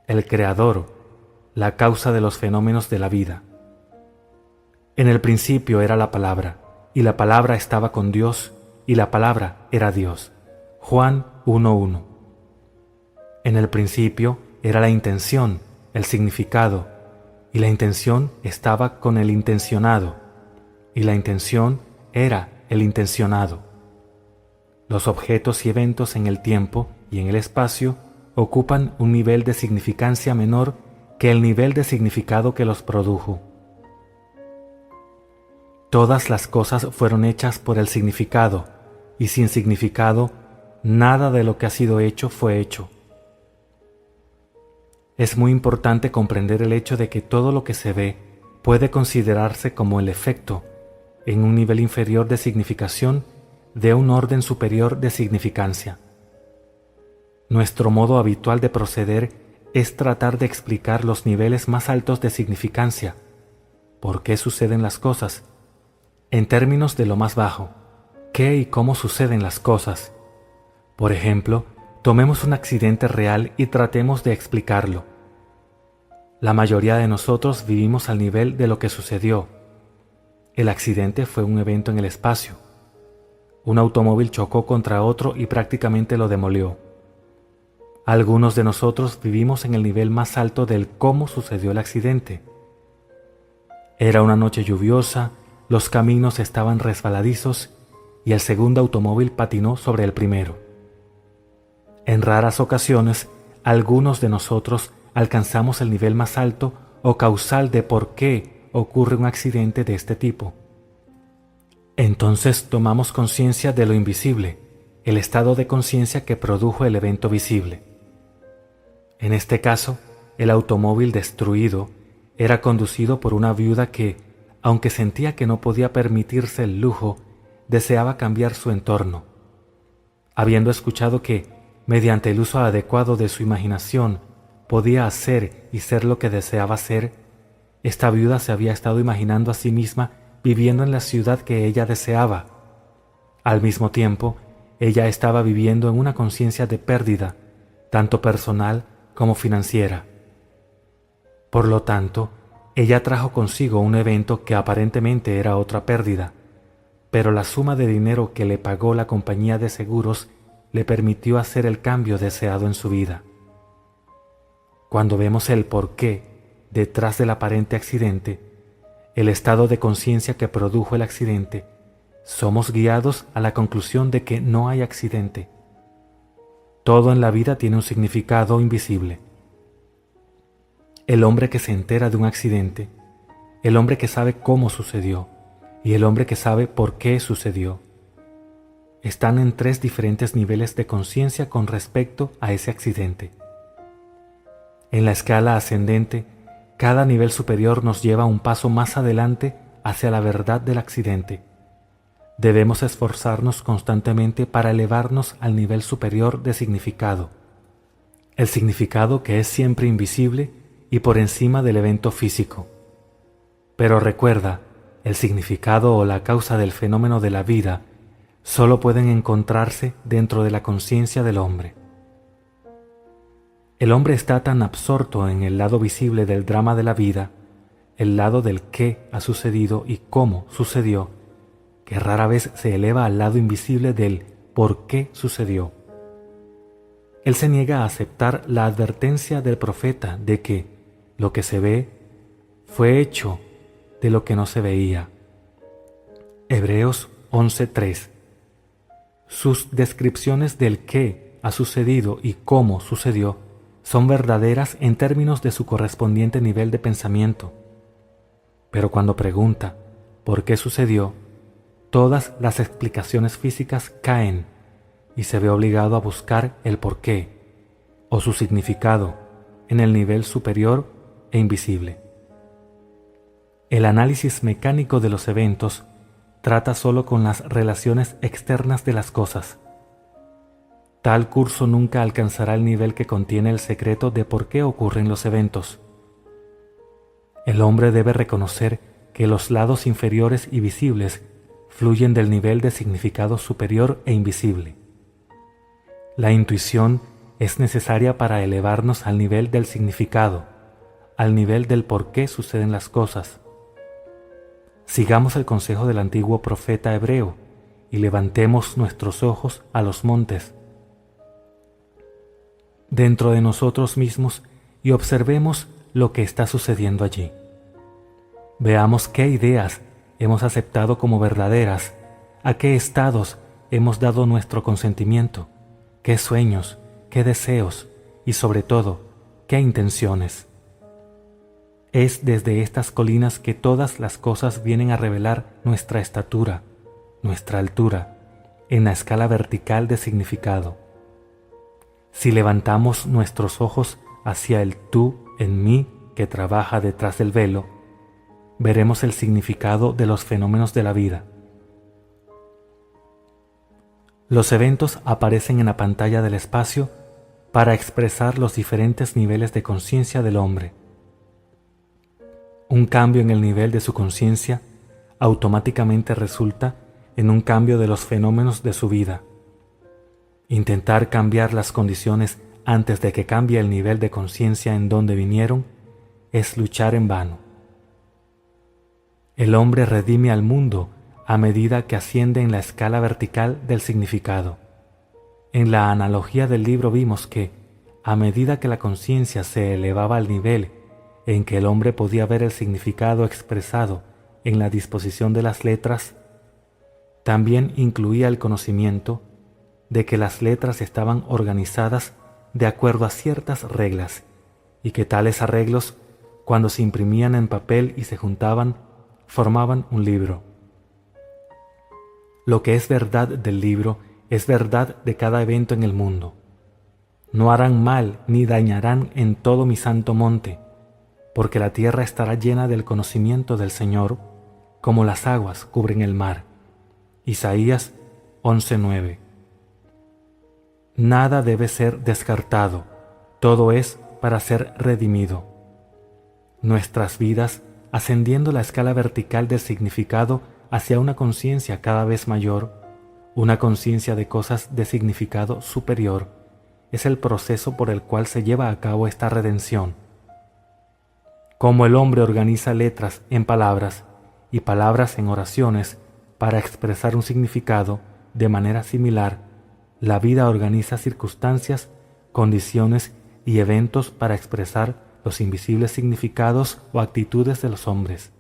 El Creador, la causa de los fenómenos de la vida. En el principio era la palabra, y la palabra estaba con Dios, y la palabra era Dios. Juan 1:1. En el principio era la intención, el significado, y la intención estaba con el intencionado, y la intención era el intencionado. Los objetos y eventos en el tiempo y en el espacio ocupan un nivel de significancia menor que el nivel de significado que los produjo. Todas las cosas fueron hechas por el significado, y sin significado, nada de lo que ha sido hecho fue hecho. Es muy importante comprender el hecho de que todo lo que se ve puede considerarse como el efecto, en un nivel inferior de significación, de un orden superior de significancia. Nuestro modo habitual de proceder es tratar de explicar los niveles más altos de significancia, por qué suceden las cosas, en términos de lo más bajo, qué y cómo suceden las cosas. Por ejemplo, tomemos un accidente real y tratemos de explicarlo. La mayoría de nosotros vivimos al nivel de lo que sucedió. El accidente fue un evento en el espacio. Un automóvil chocó contra otro y prácticamente lo demolió. Algunos de nosotros vivimos en el nivel más alto del cómo sucedió el accidente. Era una noche lluviosa, los caminos estaban resbaladizos y el segundo automóvil patinó sobre el primero. En raras ocasiones, algunos de nosotros alcanzamos el nivel más alto o causal de por qué ocurre un accidente de este tipo. Entonces tomamos conciencia de lo invisible, el estado de conciencia que produjo el evento visible. En este caso, el automóvil destruido era conducido por una viuda que, aunque sentía que no podía permitirse el lujo, deseaba cambiar su entorno. Habiendo escuchado que, mediante el uso adecuado de su imaginación, podía hacer y ser lo que deseaba ser, esta viuda se había estado imaginando a sí misma viviendo en la ciudad que ella deseaba. Al mismo tiempo, ella estaba viviendo en una conciencia de pérdida, tanto personal como financiera. Por lo tanto, ella trajo consigo un evento que aparentemente era otra pérdida, pero la suma de dinero que le pagó la compañía de seguros le permitió hacer el cambio deseado en su vida. Cuando vemos el porqué detrás del aparente accidente, el estado de conciencia que produjo el accidente, somos guiados a la conclusión de que no hay accidente. Todo en la vida tiene un significado invisible. El hombre que se entera de un accidente, el hombre que sabe cómo sucedió y el hombre que sabe por qué sucedió, están en tres diferentes niveles de conciencia con respecto a ese accidente. En la escala ascendente, cada nivel superior nos lleva un paso más adelante hacia la verdad del accidente. Debemos esforzarnos constantemente para elevarnos al nivel superior de significado, el significado que es siempre invisible y por encima del evento físico. Pero recuerda, el significado o la causa del fenómeno de la vida solo pueden encontrarse dentro de la conciencia del hombre. El hombre está tan absorto en el lado visible del drama de la vida, el lado del qué ha sucedido y cómo sucedió, que rara vez se eleva al lado invisible del por qué sucedió. Él se niega a aceptar la advertencia del profeta de que lo que se ve fue hecho de lo que no se veía. Hebreos 11:3. Sus descripciones del qué ha sucedido y cómo sucedió son verdaderas en términos de su correspondiente nivel de pensamiento. Pero cuando pregunta por qué sucedió, todas las explicaciones físicas caen y se ve obligado a buscar el porqué o su significado en el nivel superior e invisible. El análisis mecánico de los eventos trata solo con las relaciones externas de las cosas. Tal curso nunca alcanzará el nivel que contiene el secreto de por qué ocurren los eventos. El hombre debe reconocer que los lados inferiores y visibles fluyen del nivel de significado superior e invisible. La intuición es necesaria para elevarnos al nivel del significado, al nivel del por qué suceden las cosas. Sigamos el consejo del antiguo profeta hebreo y levantemos nuestros ojos a los montes, dentro de nosotros mismos, y observemos lo que está sucediendo allí. Veamos qué ideas hemos aceptado como verdaderas, a qué estados hemos dado nuestro consentimiento, qué sueños, qué deseos y sobre todo, qué intenciones. Es desde estas colinas que todas las cosas vienen a revelar nuestra estatura, nuestra altura, en la escala vertical de significado. Si levantamos nuestros ojos hacia el tú en mí que trabaja detrás del velo, veremos el significado de los fenómenos de la vida. Los eventos aparecen en la pantalla del espacio para expresar los diferentes niveles de conciencia del hombre. Un cambio en el nivel de su conciencia automáticamente resulta en un cambio de los fenómenos de su vida. Intentar cambiar las condiciones antes de que cambie el nivel de conciencia en donde vinieron es luchar en vano. El hombre redime al mundo a medida que asciende en la escala vertical del significado. En la analogía del libro vimos que, a medida que la conciencia se elevaba al nivel en que el hombre podía ver el significado expresado en la disposición de las letras, también incluía el conocimiento de que las letras estaban organizadas de acuerdo a ciertas reglas y que tales arreglos, cuando se imprimían en papel y se juntaban, formaban un libro. Lo que es verdad del libro es verdad de cada evento en el mundo. No harán mal ni dañarán en todo mi santo monte, porque la tierra estará llena del conocimiento del Señor, como las aguas cubren el mar. Isaías 11:9. Nada debe ser descartado, todo es para ser redimido. Nuestras vidas, ascendiendo la escala vertical del significado hacia una conciencia cada vez mayor, una conciencia de cosas de significado superior, es el proceso por el cual se lleva a cabo esta redención. Como el hombre organiza letras en palabras y palabras en oraciones para expresar un significado, de manera similar, la vida organiza circunstancias, condiciones y eventos para expresar los invisibles significados o actitudes de los hombres.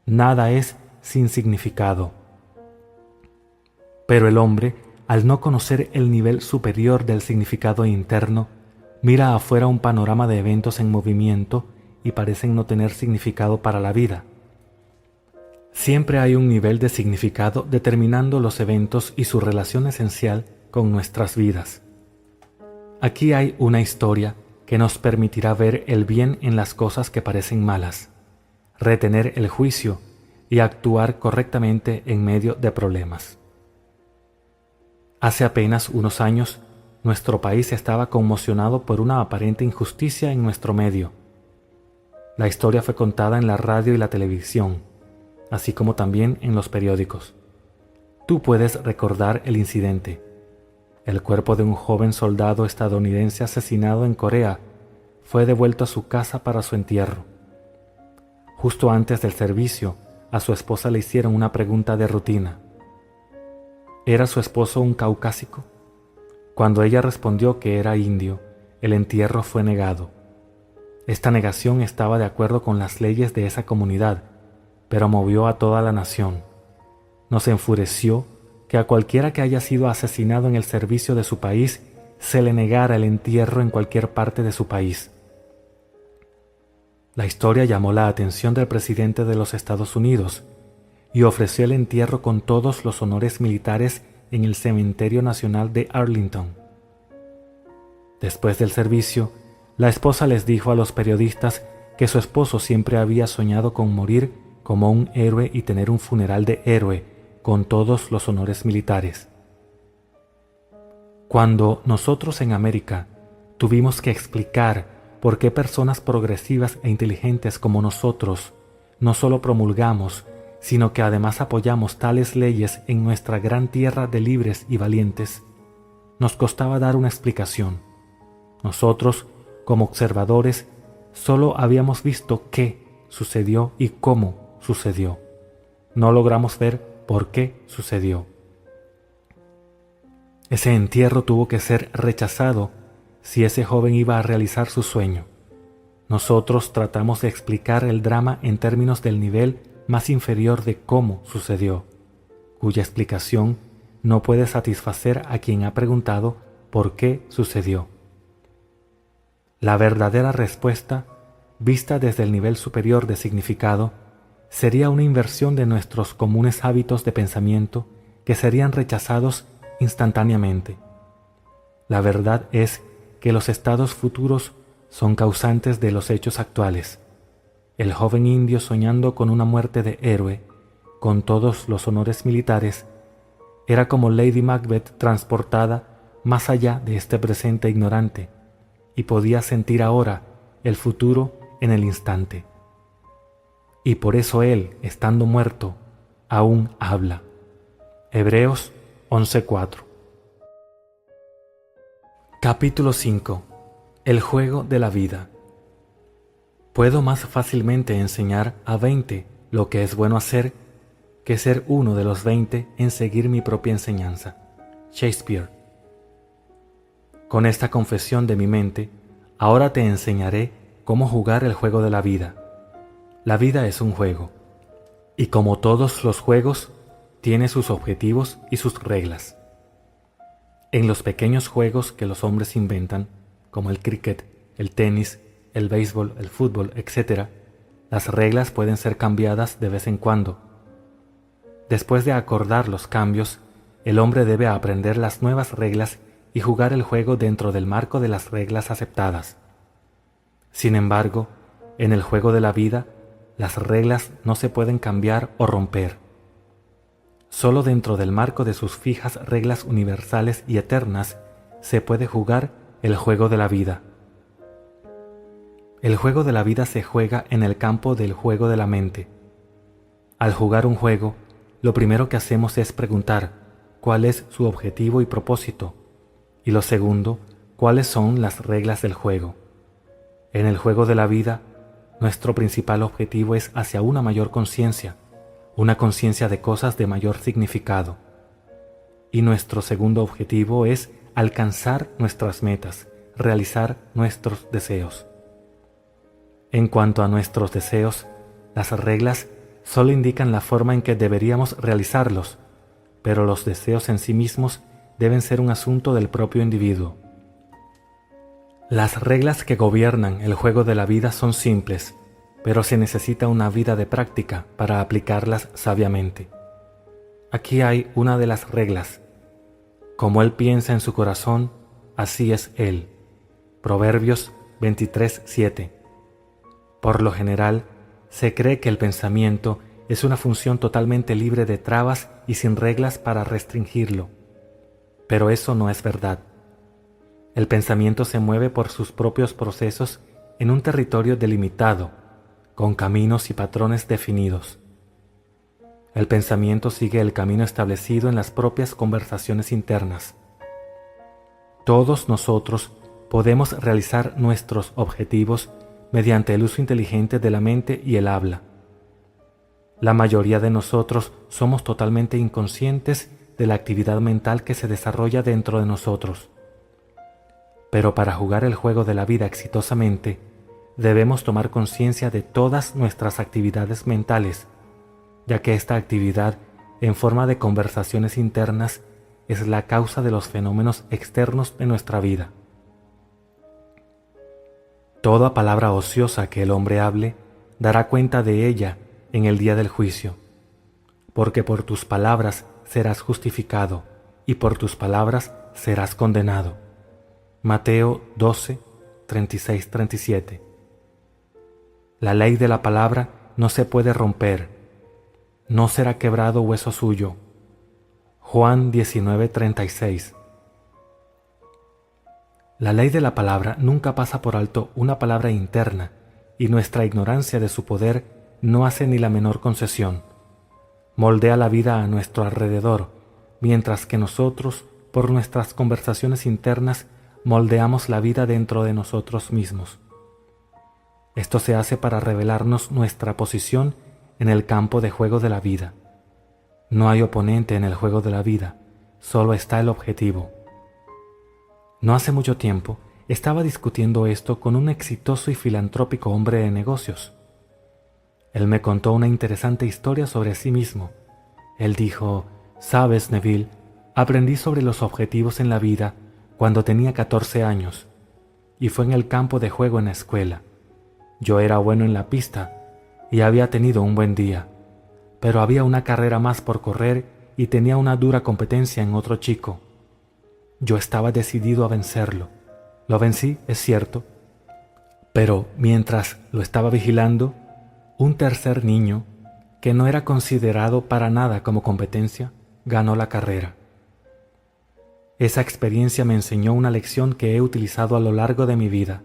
Nada es sin significado. Pero el hombre, al no conocer el nivel superior del significado interno, mira afuera un panorama de eventos en movimiento y parecen no tener significado para la vida. Siempre hay un nivel de significado determinando los eventos y su relación esencial con nuestras vidas. Aquí hay una historia que nos permitirá ver el bien en las cosas que parecen malas, retener el juicio y actuar correctamente en medio de problemas. Hace apenas unos años, nuestro país estaba conmocionado por una aparente injusticia en nuestro medio. La historia fue contada en la radio y la televisión, así como también en los periódicos. Tú puedes recordar el incidente. El cuerpo de un joven soldado estadounidense asesinado en Corea fue devuelto a su casa para su entierro. Justo antes del servicio, a su esposa le hicieron una pregunta de rutina. ¿Era su esposo un caucásico? Cuando ella respondió que era indio, el entierro fue negado. Esta negación estaba de acuerdo con las leyes de esa comunidad, pero movió a toda la nación. Nos enfureció que a cualquiera que haya sido asesinado en el servicio de su país se le negara el entierro en cualquier parte de su país. La historia llamó la atención del presidente de los Estados Unidos y ofreció el entierro con todos los honores militares en el Cementerio Nacional de Arlington. Después del servicio, la esposa les dijo a los periodistas que su esposo siempre había soñado con morir como un héroe y tener un funeral de héroe con todos los honores militares. Cuando nosotros en América tuvimos que explicar por qué personas progresivas e inteligentes como nosotros no solo promulgamos, sino que además apoyamos tales leyes en nuestra gran tierra de libres y valientes, nos costaba dar una explicación. Nosotros, como observadores, solo habíamos visto qué sucedió y cómo sucedió. No logramos ver por qué sucedió. Ese entierro tuvo que ser rechazado si ese joven iba a realizar su sueño. Nosotros tratamos de explicar el drama en términos del nivel más inferior de cómo sucedió, cuya explicación no puede satisfacer a quien ha preguntado por qué sucedió. La verdadera respuesta, vista desde el nivel superior de significado, sería una inversión de nuestros comunes hábitos de pensamiento que serían rechazados instantáneamente. La verdad es que los estados futuros son causantes de los hechos actuales. El joven indio soñando con una muerte de héroe, con todos los honores militares, era como Lady Macbeth transportada más allá de este presente ignorante, y podía sentir ahora el futuro en el instante. Y por eso él, estando muerto, aún habla. Hebreos 11:4. Capítulo 5. El juego de la vida. Puedo más fácilmente enseñar a 20 lo que es bueno hacer que ser uno de los 20 en seguir mi propia enseñanza. Shakespeare. Con esta confesión de mi mente, ahora te enseñaré cómo jugar el juego de la vida. La vida es un juego, y como todos los juegos, tiene sus objetivos y sus reglas. En los pequeños juegos que los hombres inventan, como el cricket, el tenis, el béisbol, el fútbol, etc., las reglas pueden ser cambiadas de vez en cuando. Después de acordar los cambios, el hombre debe aprender las nuevas reglas y jugar el juego dentro del marco de las reglas aceptadas. Sin embargo, en el juego de la vida, las reglas no se pueden cambiar o romper. Solo dentro del marco de sus fijas reglas universales y eternas se puede jugar el juego de la vida. El juego de la vida se juega en el campo del juego de la mente. Al jugar un juego, lo primero que hacemos es preguntar cuál es su objetivo y propósito, y lo segundo, cuáles son las reglas del juego. En el juego de la vida, nuestro principal objetivo es hacia una mayor conciencia, una conciencia de cosas de mayor significado. Y nuestro segundo objetivo es alcanzar nuestras metas, realizar nuestros deseos. En cuanto a nuestros deseos, las reglas solo indican la forma en que deberíamos realizarlos, pero los deseos en sí mismos deben ser un asunto del propio individuo. Las reglas que gobiernan el juego de la vida son simples, pero se necesita una vida de práctica para aplicarlas sabiamente. Aquí hay una de las reglas. Como él piensa en su corazón, así es él. Proverbios 23:7. Por lo general, se cree que el pensamiento es una función totalmente libre de trabas y sin reglas para restringirlo. Pero eso no es verdad. El pensamiento se mueve por sus propios procesos en un territorio delimitado, con caminos y patrones definidos. El pensamiento sigue el camino establecido en las propias conversaciones internas. Todos nosotros podemos realizar nuestros objetivos mediante el uso inteligente de la mente y el habla. La mayoría de nosotros somos totalmente inconscientes de la actividad mental que se desarrolla dentro de nosotros. Pero para jugar el juego de la vida exitosamente, debemos tomar conciencia de todas nuestras actividades mentales, ya que esta actividad, en forma de conversaciones internas, es la causa de los fenómenos externos de nuestra vida. Toda palabra ociosa que el hombre hable dará cuenta de ella en el día del juicio, porque por tus palabras serás justificado y por tus palabras serás condenado. Mateo 12, 36-37. La ley de la palabra no se puede romper, no será quebrado hueso suyo. Juan 19:36. La ley de la palabra nunca pasa por alto una palabra interna, y nuestra ignorancia de su poder no hace ni la menor concesión. Moldea la vida a nuestro alrededor, mientras que nosotros, por nuestras conversaciones internas, moldeamos la vida dentro de nosotros mismos. Esto se hace para revelarnos nuestra posición en el campo de juego de la vida. No hay oponente en el juego de la vida, solo está el objetivo. No hace mucho tiempo estaba discutiendo esto con un exitoso y filantrópico hombre de negocios. Él me contó una interesante historia sobre sí mismo. Él dijo: «Sabes, Neville, aprendí sobre los objetivos en la vida cuando tenía 14 años, y fue en el campo de juego en la escuela. Yo era bueno en la pista y había tenido un buen día, pero había una carrera más por correr y tenía una dura competencia en otro chico. Yo estaba decidido a vencerlo. Lo vencí, es cierto, pero mientras lo estaba vigilando, un tercer niño, que no era considerado para nada como competencia, ganó la carrera. Esa experiencia me enseñó una lección que he utilizado a lo largo de mi vida.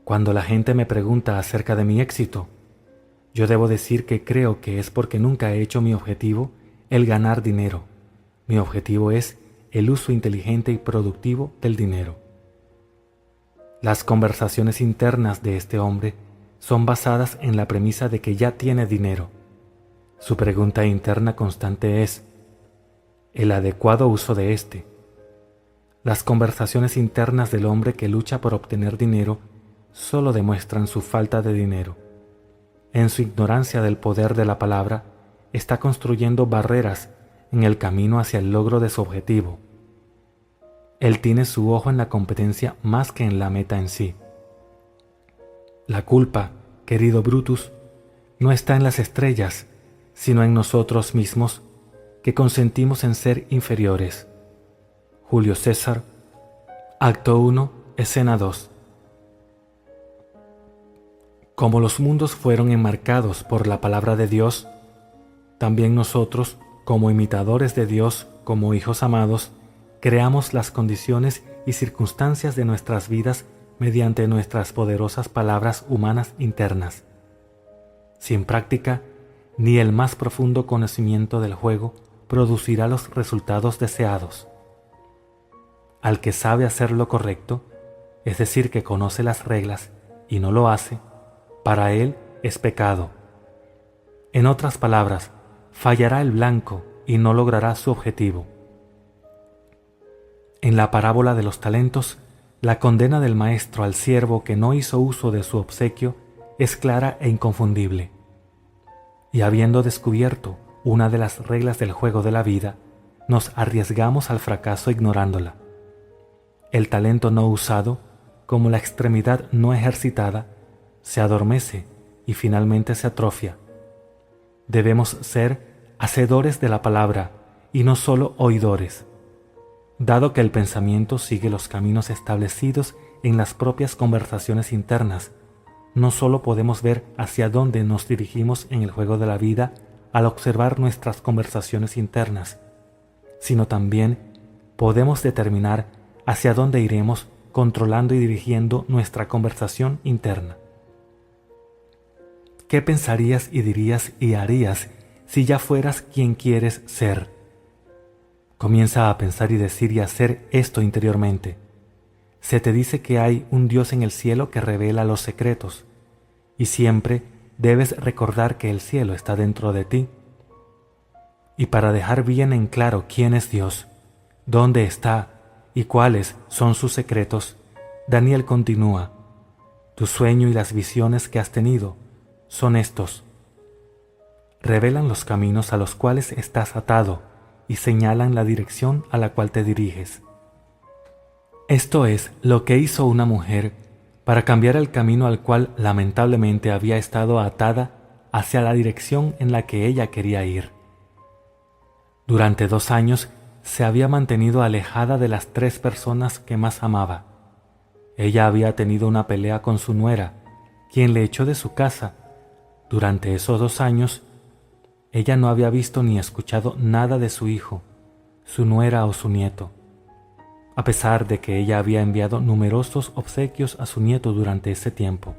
Cuando la gente me pregunta acerca de mi éxito, yo debo decir que creo que es porque nunca he hecho mi objetivo el ganar dinero. Mi objetivo es el uso inteligente y productivo del dinero». Las conversaciones internas de este hombre son basadas en la premisa de que ya tiene dinero. Su pregunta interna constante es: ¿el adecuado uso de este? Las conversaciones internas del hombre que lucha por obtener dinero solo demuestran su falta de dinero. En su ignorancia del poder de la palabra, está construyendo barreras en el camino hacia el logro de su objetivo. Él tiene su ojo en la competencia más que en la meta en sí. La culpa, querido Brutus, no está en las estrellas, sino en nosotros mismos, que consentimos en ser inferiores. Julio César, Acto 1, Escena 2. Como los mundos fueron enmarcados por la palabra de Dios, también nosotros, como imitadores de Dios, como hijos amados, creamos las condiciones y circunstancias de nuestras vidas mediante nuestras poderosas palabras humanas internas. Sin práctica, ni el más profundo conocimiento del juego producirá los resultados deseados. Al que sabe hacer lo correcto, es decir, que conoce las reglas y no lo hace, para él es pecado. En otras palabras, fallará el blanco y no logrará su objetivo. En la parábola de los talentos, la condena del maestro al siervo que no hizo uso de su obsequio es clara e inconfundible. Y habiendo descubierto una de las reglas del juego de la vida, nos arriesgamos al fracaso ignorándola. El talento no usado, como la extremidad no ejercitada, se adormece y finalmente se atrofia. Debemos ser hacedores de la palabra y no solo oidores. Dado que el pensamiento sigue los caminos establecidos en las propias conversaciones internas, no solo podemos ver hacia dónde nos dirigimos en el juego de la vida al observar nuestras conversaciones internas, sino también podemos determinar hacia dónde iremos controlando y dirigiendo nuestra conversación interna. ¿Qué pensarías y dirías y harías si ya fueras quien quieres ser? Comienza a pensar y decir y hacer esto interiormente. Se te dice que hay un Dios en el cielo que revela los secretos, y siempre debes recordar que el cielo está dentro de ti. Y para dejar bien en claro quién es Dios, dónde está y cuáles son sus secretos, Daniel continúa: tu sueño y las visiones que has tenido son estos. Revelan los caminos a los cuales estás atado y señalan la dirección a la cual te diriges. Esto es lo que hizo una mujer para cambiar el camino al cual lamentablemente había estado atada hacia la dirección en la que ella quería ir. Durante 2 años se había mantenido alejada de las 3 personas que más amaba. Ella había tenido una pelea con su nuera, quien le echó de su casa. Durante esos 2 años, ella no había visto ni escuchado nada de su hijo, su nuera o su nieto, a pesar de que ella había enviado numerosos obsequios a su nieto durante ese tiempo.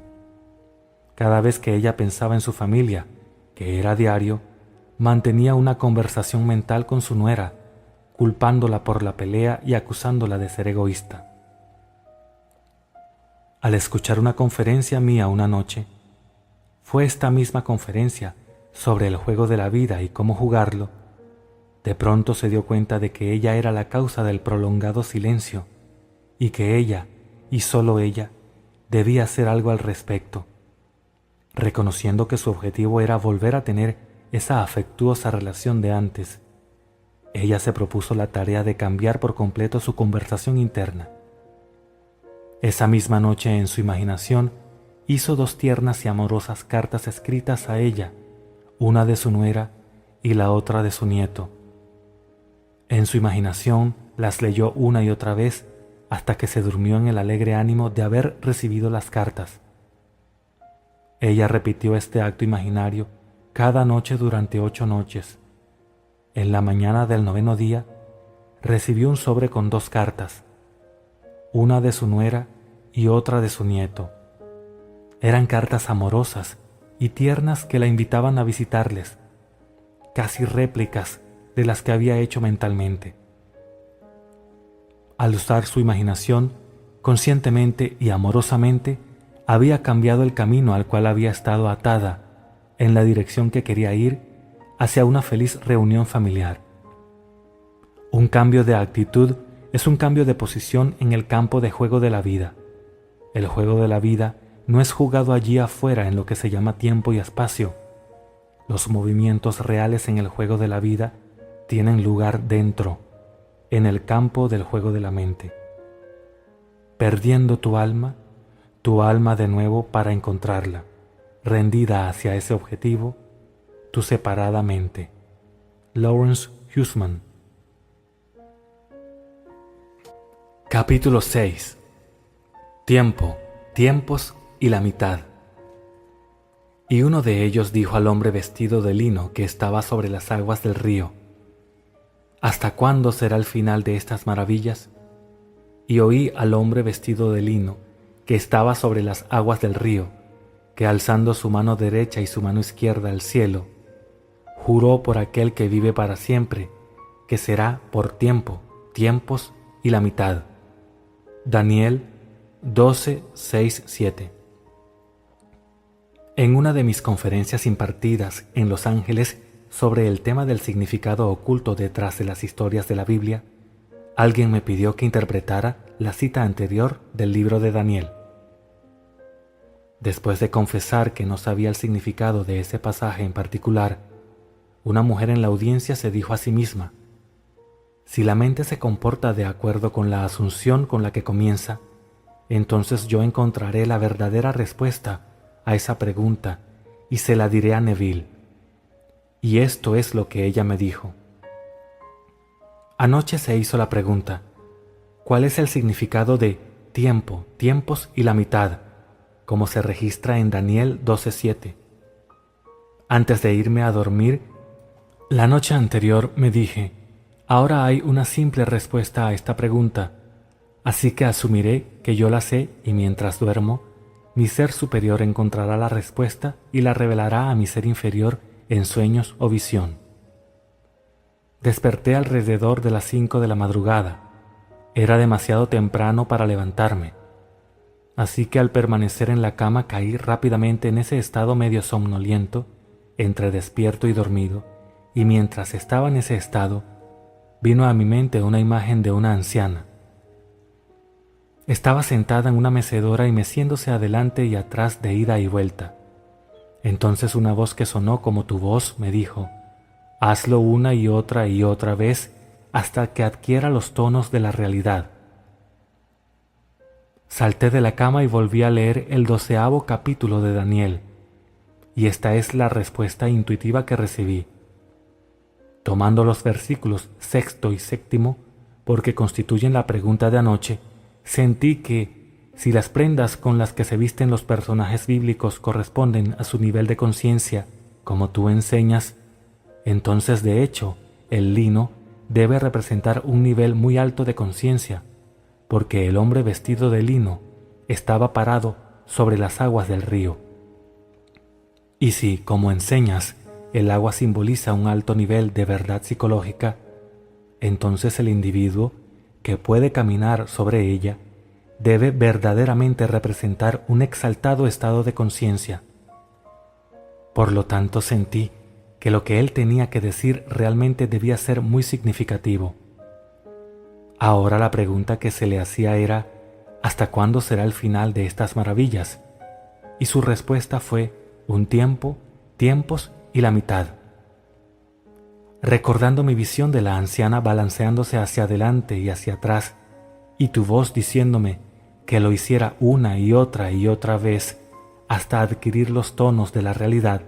Cada vez que ella pensaba en su familia, que era diario, mantenía una conversación mental con su nuera, culpándola por la pelea y acusándola de ser egoísta. Al escuchar una conferencia mía una noche, fue esta misma conferencia sobre el juego de la vida y cómo jugarlo, de pronto se dio cuenta de que ella era la causa del prolongado silencio y que ella, y solo ella, debía hacer algo al respecto. Reconociendo que su objetivo era volver a tener esa afectuosa relación de antes, ella se propuso la tarea de cambiar por completo su conversación interna. Esa misma noche, en su imaginación, hizo 2 tiernas y amorosas cartas escritas a ella, una de su nuera y la otra de su nieto. En su imaginación las leyó una y otra vez hasta que se durmió en el alegre ánimo de haber recibido las cartas. Ella repitió este acto imaginario cada noche durante 8 noches. En la mañana del 9º día recibió un sobre con 2 cartas, una de su nuera y otra de su nieto. Eran cartas amorosas y tiernas que la invitaban a visitarles, casi réplicas de las que había hecho mentalmente. Al usar su imaginación, conscientemente y amorosamente, había cambiado el camino al cual había estado atada en la dirección que quería ir hacia una feliz reunión familiar. Un cambio de actitud Es un cambio de posición en el campo de juego de la vida. El juego de la vida no es jugado allí afuera en lo que se llama tiempo y espacio. Los movimientos reales en el juego de la vida tienen lugar dentro, en el campo del juego de la mente. Perdiendo tu alma de nuevo para encontrarla, rendida hacia ese objetivo, tu separada mente. Lawrence Huseman. Capítulo 6. Tiempo, tiempos y la mitad. Y uno de ellos dijo al hombre vestido de lino que estaba sobre las aguas del río: ¿Hasta cuándo será el final de estas maravillas? Y oí al hombre vestido de lino que estaba sobre las aguas del río, que alzando su mano derecha y su mano izquierda al cielo, juró por aquel que vive para siempre, que será por tiempo, tiempos y la mitad. Daniel 12, 6, 7. En una de mis conferencias impartidas en Los Ángeles sobre el tema del significado oculto detrás de las historias de la Biblia, alguien me pidió que interpretara la cita anterior del libro de Daniel. Después de confesar que no sabía el significado de ese pasaje en particular, una mujer en la audiencia se dijo a sí misma: si la mente se comporta de acuerdo con la asunción con la que comienza, entonces yo encontraré la verdadera respuesta a esa pregunta y se la diré a Neville. Y esto es lo que ella me dijo. Anoche se hizo la pregunta: ¿cuál es el significado de tiempo, tiempos y la mitad, como se registra en Daniel 12:7? Antes de irme a dormir, la noche anterior me dije: ahora hay una simple respuesta a esta pregunta, así que asumiré que yo la sé y mientras duermo, mi ser superior encontrará la respuesta y la revelará a mi ser inferior en sueños o visión. Desperté alrededor de las 5 de la madrugada. Era demasiado temprano para levantarme, así que al permanecer en la cama caí rápidamente en ese estado medio somnoliento, entre despierto y dormido, y mientras estaba en ese estado, vino a mi mente una imagen de una anciana. Estaba sentada en una mecedora y meciéndose adelante y atrás de ida y vuelta. Entonces una voz que sonó como tu voz me dijo: hazlo una y otra vez hasta que adquiera los tonos de la realidad. Salté de la cama y volví a leer el 12º capítulo de Daniel, y esta es la respuesta intuitiva que recibí. Tomando los versículos 6º y 7º, porque constituyen la pregunta de anoche, sentí que, si las prendas con las que se visten los personajes bíblicos corresponden a su nivel de conciencia, como tú enseñas, entonces de hecho, el lino debe representar un nivel muy alto de conciencia, porque el hombre vestido de lino estaba parado sobre las aguas del río. Y si, como enseñas, el agua simboliza un alto nivel de verdad psicológica, entonces el individuo que puede caminar sobre ella debe verdaderamente representar un exaltado estado de conciencia. Por lo tanto, sentí que lo que él tenía que decir realmente debía ser muy significativo. Ahora la pregunta que se le hacía era: ¿hasta cuándo será el final de estas maravillas? Y su respuesta fue: un tiempo, tiempos y la mitad. Recordando mi visión de la anciana balanceándose hacia adelante y hacia atrás, y tu voz diciéndome que lo hiciera una y otra vez hasta adquirir los tonos de la realidad,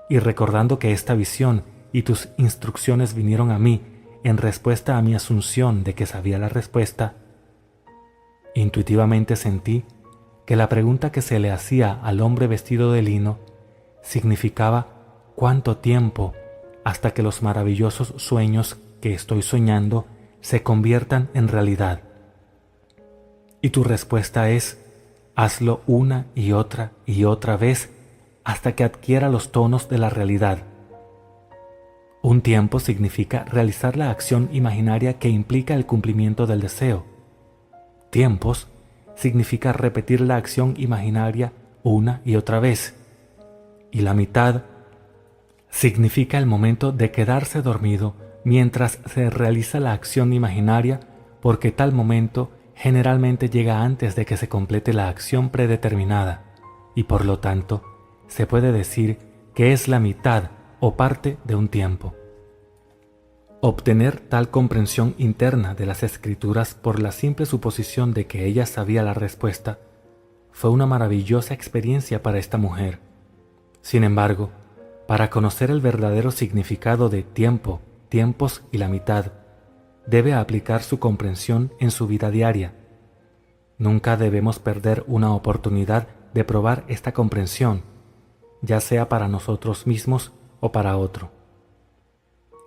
y recordando que esta visión y tus instrucciones vinieron a mí en respuesta a mi asunción de que sabía la respuesta, intuitivamente sentí que la pregunta que se le hacía al hombre vestido de lino significaba cuánto tiempo hasta que los maravillosos sueños que estoy soñando se conviertan en realidad. Y tu respuesta es: hazlo una y otra vez hasta que adquiera los tonos de la realidad. Un tiempo significa realizar la acción imaginaria que implica el cumplimiento del deseo. Tiempos significa repetir la acción imaginaria una y otra vez. Y la mitad significa el momento de quedarse dormido mientras se realiza la acción imaginaria porque tal momento generalmente llega antes de que se complete la acción predeterminada y por lo tanto se puede decir que es la mitad o parte de un tiempo. Obtener tal comprensión interna de las escrituras por la simple suposición de que ella sabía la respuesta fue una maravillosa experiencia para esta mujer. Sin embargo, para conocer el verdadero significado de tiempo, tiempos y la mitad, debe aplicar su comprensión en su vida diaria. Nunca debemos perder una oportunidad de probar esta comprensión, ya sea para nosotros mismos o para otro.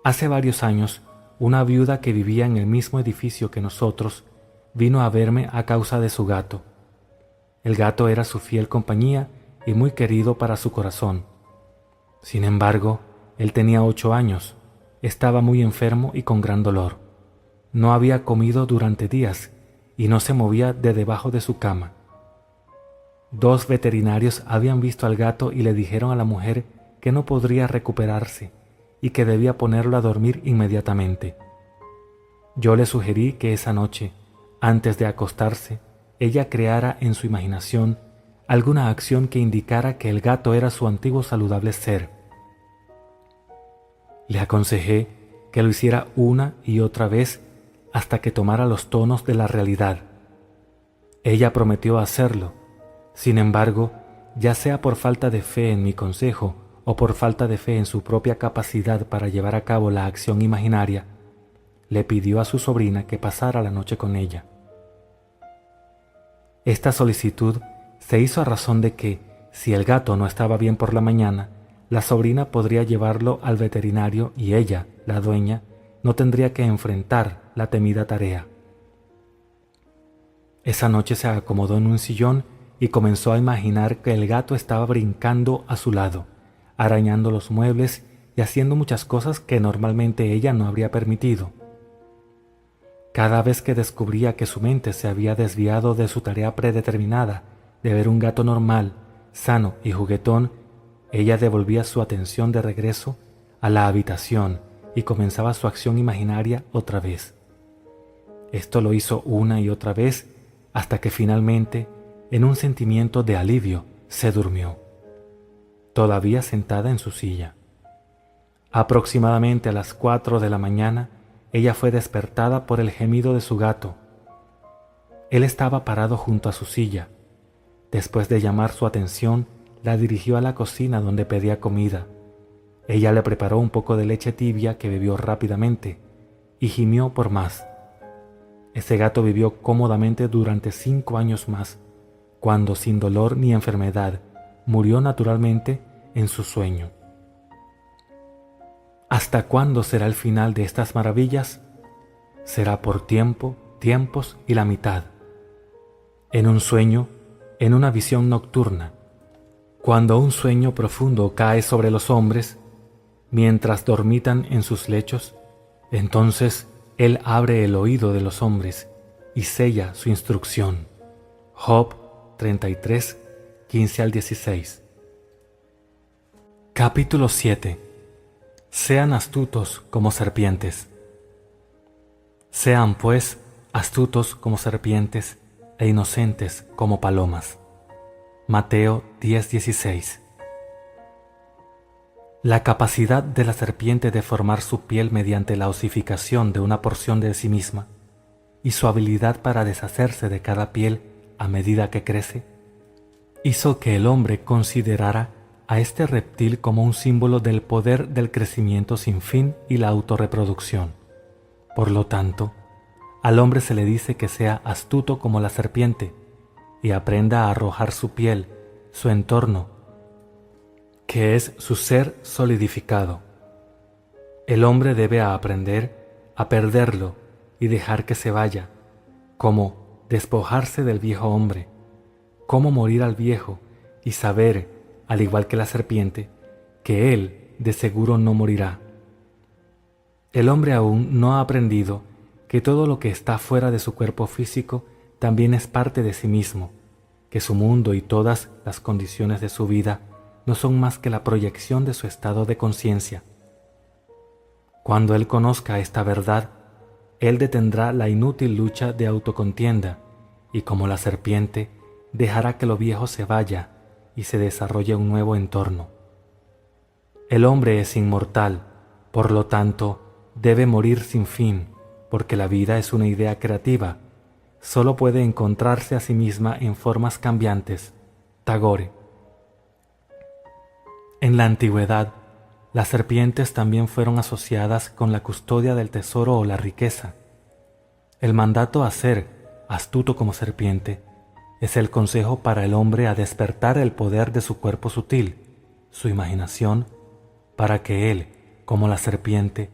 Hace varios años, una viuda que vivía en el mismo edificio que nosotros vino a verme a causa de su gato. El gato era su fiel compañía y muy querido para su corazón. Sin embargo, él tenía 8 años, estaba muy enfermo y con gran dolor. No había comido durante días y no se movía de debajo de su cama. 2 veterinarios habían visto al gato y le dijeron a la mujer que no podría recuperarse y que debía ponerlo a dormir inmediatamente. Yo le sugerí que esa noche, antes de acostarse, ella creara en su imaginación alguna acción que indicara que el gato era su antiguo saludable ser. Le aconsejé que lo hiciera una y otra vez hasta que tomara los tonos de la realidad. Ella prometió hacerlo. Sin embargo, ya sea por falta de fe en mi consejo o por falta de fe en su propia capacidad para llevar a cabo la acción imaginaria, le pidió a su sobrina que pasara la noche con ella. Esta solicitud se hizo a razón de que, si el gato no estaba bien por la mañana, la sobrina podría llevarlo al veterinario y ella, la dueña, no tendría que enfrentar la temida tarea. Esa noche se acomodó en un sillón y comenzó a imaginar que el gato estaba brincando a su lado, arañando los muebles y haciendo muchas cosas que normalmente ella no habría permitido. Cada vez que descubría que su mente se había desviado de su tarea predeterminada de ver un gato normal, sano y juguetón, ella devolvía su atención de regreso a la habitación y comenzaba su acción imaginaria otra vez. Esto lo hizo una y otra vez hasta que finalmente, en un sentimiento de alivio, se durmió, todavía sentada en su silla. Aproximadamente a las 4 de la mañana, ella fue despertada por el gemido de su gato. Él estaba parado junto a su silla. Después de llamar su atención, la dirigió a la cocina donde pedía comida. Ella le preparó un poco de leche tibia que bebió rápidamente y gimió por más. Ese gato vivió cómodamente durante 5 años más, cuando sin dolor ni enfermedad murió naturalmente en su sueño. ¿Hasta cuándo será el final de estas maravillas? Será por tiempo, tiempos y la mitad. En un sueño, en una visión nocturna, cuando un sueño profundo cae sobre los hombres, mientras dormitan en sus lechos, entonces Él abre el oído de los hombres y sella su instrucción. Job 33, 15 al 16. Capítulo 7. Sean astutos como serpientes. Sean, pues, astutos como serpientes e inocentes como palomas. Mateo 10:16. La capacidad de la serpiente de formar su piel mediante la osificación de una porción de sí misma y su habilidad para deshacerse de cada piel a medida que crece, hizo que el hombre considerara a este reptil como un símbolo del poder del crecimiento sin fin y la autorreproducción. Por lo tanto, al hombre se le dice que sea astuto como la serpiente y aprenda a arrojar su piel, su entorno, que es su ser solidificado. El hombre debe aprender a perderlo y dejar que se vaya, como despojarse del viejo hombre, cómo morir al viejo y saber, al igual que la serpiente, que él de seguro no morirá. El hombre aún no ha aprendido que todo lo que está fuera de su cuerpo físico también es parte de sí mismo, que su mundo y todas las condiciones de su vida no son más que la proyección de su estado de conciencia. Cuando él conozca esta verdad, Él detendrá la inútil lucha de autocontienda, y como la serpiente, dejará que lo viejo se vaya y se desarrolle un nuevo entorno. El hombre es inmortal, por lo tanto, debe morir sin fin, porque la vida es una idea creativa, solo puede encontrarse a sí misma en formas cambiantes. Tagore. En la antigüedad, las serpientes también fueron asociadas con la custodia del tesoro o la riqueza. El mandato a ser astuto como serpiente es el consejo para el hombre a despertar el poder de su cuerpo sutil, su imaginación, para que él, como la serpiente,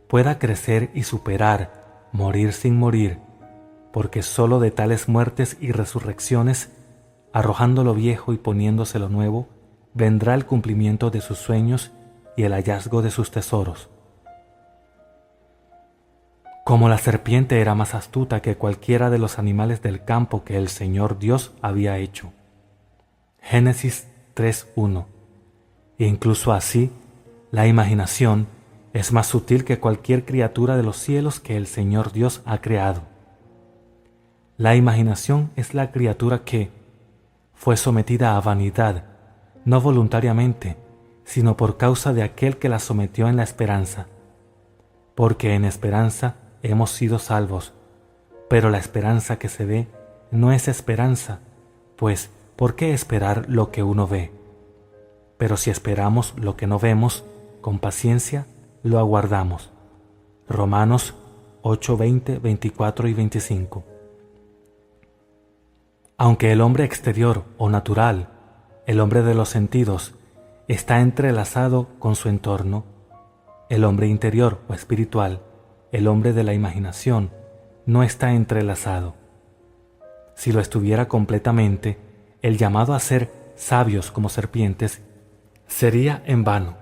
pueda crecer y superar, morir sin morir, porque sólo de tales muertes y resurrecciones, arrojando lo viejo y poniéndose lo nuevo, vendrá el cumplimiento de sus sueños y el hallazgo de sus tesoros. Como la serpiente era más astuta que cualquiera de los animales del campo que el Señor Dios había hecho. Génesis 3:1. E incluso así, la imaginación es más sutil que cualquier criatura de los cielos que el Señor Dios ha creado. La imaginación es la criatura que fue sometida a vanidad, no voluntariamente, sino por causa de aquel que la sometió en la esperanza. Porque en esperanza hemos sido salvos, pero la esperanza que se ve no es esperanza, pues ¿por qué esperar lo que uno ve? Pero si esperamos lo que no vemos, con paciencia lo aguardamos. Romanos 8:20, 24 y 25. Aunque el hombre exterior o natural, el hombre de los sentidos, está entrelazado con su entorno, el hombre interior o espiritual, el hombre de la imaginación, no está entrelazado. Si lo estuviera completamente, el llamado a ser sabios como serpientes sería en vano.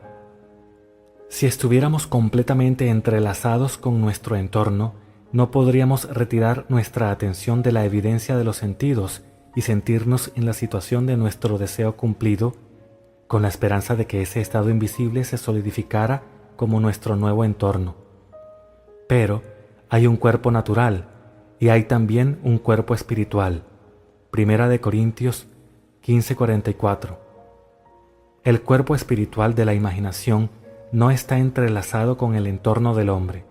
Si estuviéramos completamente entrelazados con nuestro entorno, no podríamos retirar nuestra atención de la evidencia de los sentidos y sentirnos en la situación de nuestro deseo cumplido, con la esperanza de que ese estado invisible se solidificara como nuestro nuevo entorno. Pero hay un cuerpo natural y hay también un cuerpo espiritual. 1 Corintios 15:44. El cuerpo espiritual de la imaginación no está entrelazado con el entorno del hombre.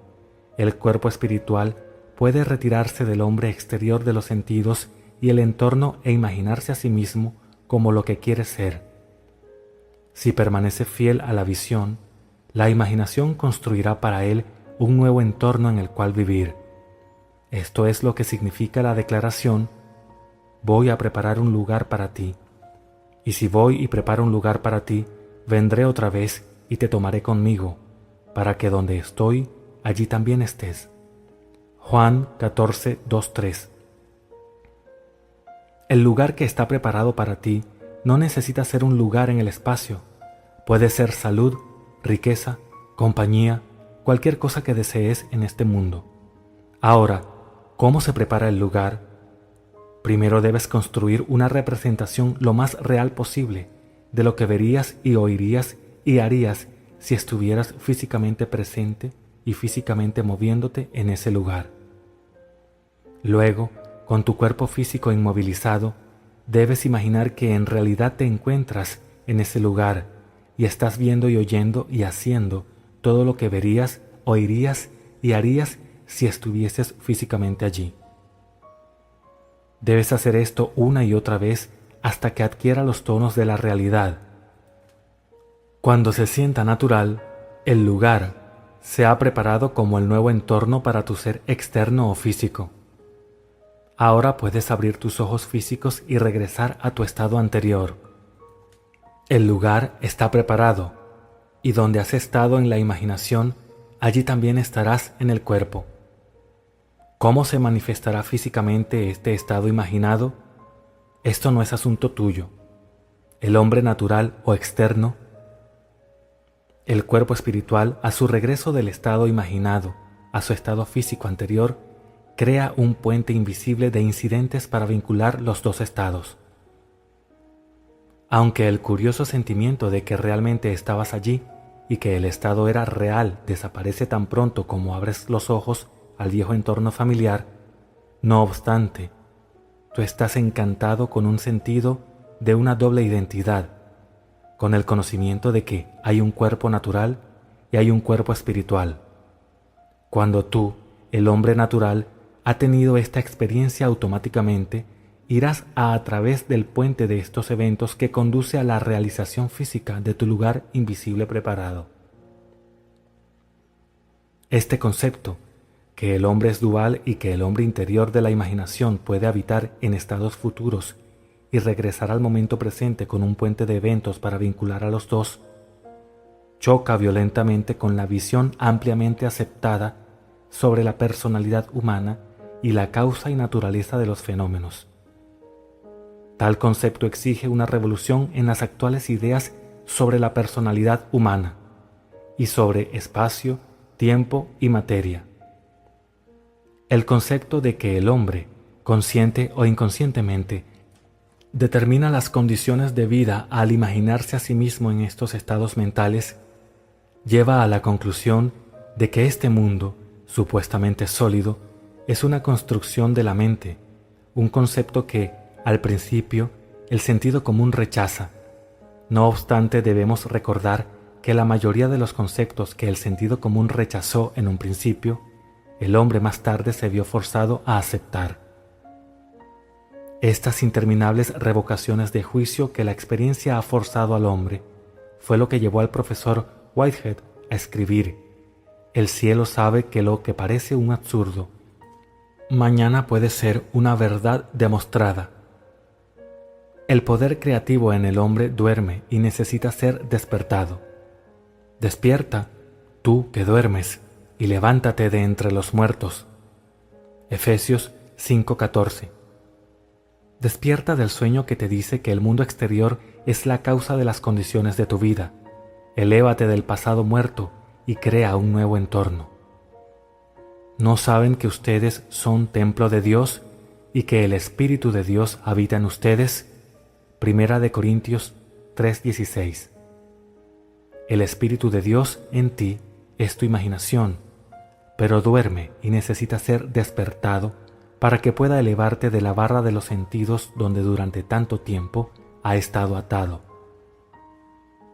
El cuerpo espiritual puede retirarse del hombre exterior de los sentidos y el entorno e imaginarse a sí mismo como lo que quiere ser. Si permanece fiel a la visión, la imaginación construirá para él un nuevo entorno en el cual vivir. Esto es lo que significa la declaración: voy a preparar un lugar para ti. Y si voy y preparo un lugar para ti, vendré otra vez y te tomaré conmigo, para que donde estoy, allí también estés. Juan 14:2-3. El lugar que está preparado para ti no necesita ser un lugar en el espacio. Puede ser salud, riqueza, compañía, cualquier cosa que desees en este mundo. Ahora, ¿cómo se prepara el lugar? Primero debes construir una representación lo más real posible de lo que verías y oirías y harías si estuvieras físicamente presente y físicamente moviéndote en ese lugar. Luego, con tu cuerpo físico inmovilizado, debes imaginar que en realidad te encuentras en ese lugar y estás viendo y oyendo y haciendo todo lo que verías, oirías y harías si estuvieses físicamente allí. Debes hacer esto una y otra vez hasta que adquiera los tonos de la realidad. Cuando se sienta natural, el lugar se ha preparado como el nuevo entorno para tu ser externo o físico. Ahora puedes abrir tus ojos físicos y regresar a tu estado anterior. El lugar está preparado, y donde has estado en la imaginación, allí también estarás en el cuerpo. ¿Cómo se manifestará físicamente este estado imaginado? Esto no es asunto tuyo. El hombre natural o externo, el cuerpo espiritual, a su regreso del estado imaginado a su estado físico anterior, crea un puente invisible de incidentes para vincular los dos estados. Aunque el curioso sentimiento de que realmente estabas allí y que el estado era real desaparece tan pronto como abres los ojos al viejo entorno familiar, no obstante, tú estás encantado con un sentido de una doble identidad, con el conocimiento de que hay un cuerpo natural y hay un cuerpo espiritual. Cuando tú, el hombre natural, ha tenido esta experiencia automáticamente, irás a través del puente de estos eventos que conduce a la realización física de tu lugar invisible preparado. Este concepto, que el hombre es dual y que el hombre interior de la imaginación puede habitar en estados futuros y regresar al momento presente con un puente de eventos para vincular a los dos, choca violentamente con la visión ampliamente aceptada sobre la personalidad humana y la causa y naturaleza de los fenómenos. Tal concepto exige una revolución en las actuales ideas sobre la personalidad humana y sobre espacio, tiempo y materia. El concepto de que el hombre, consciente o inconscientemente, determina las condiciones de vida al imaginarse a sí mismo en estos estados mentales, lleva a la conclusión de que este mundo, supuestamente sólido, es una construcción de la mente, un concepto que, al principio, el sentido común rechaza. No obstante, debemos recordar que la mayoría de los conceptos que el sentido común rechazó en un principio, el hombre más tarde se vio forzado a aceptar. Estas interminables revocaciones de juicio que la experiencia ha forzado al hombre fue lo que llevó al profesor Whitehead a escribir: «El cielo sabe que lo que parece un absurdo, mañana puede ser una verdad demostrada». El poder creativo en el hombre duerme y necesita ser despertado. Despierta, tú que duermes, y levántate de entre los muertos. Efesios 5:14. Despierta del sueño que te dice que el mundo exterior es la causa de las condiciones de tu vida. Elévate del pasado muerto y crea un nuevo entorno. ¿No saben que ustedes son templo de Dios y que el Espíritu de Dios habita en ustedes? Primera de Corintios 3:16. El Espíritu de Dios en ti es tu imaginación, pero duerme y necesita ser despertado para que pueda elevarte de la barra de los sentidos donde durante tanto tiempo ha estado atado.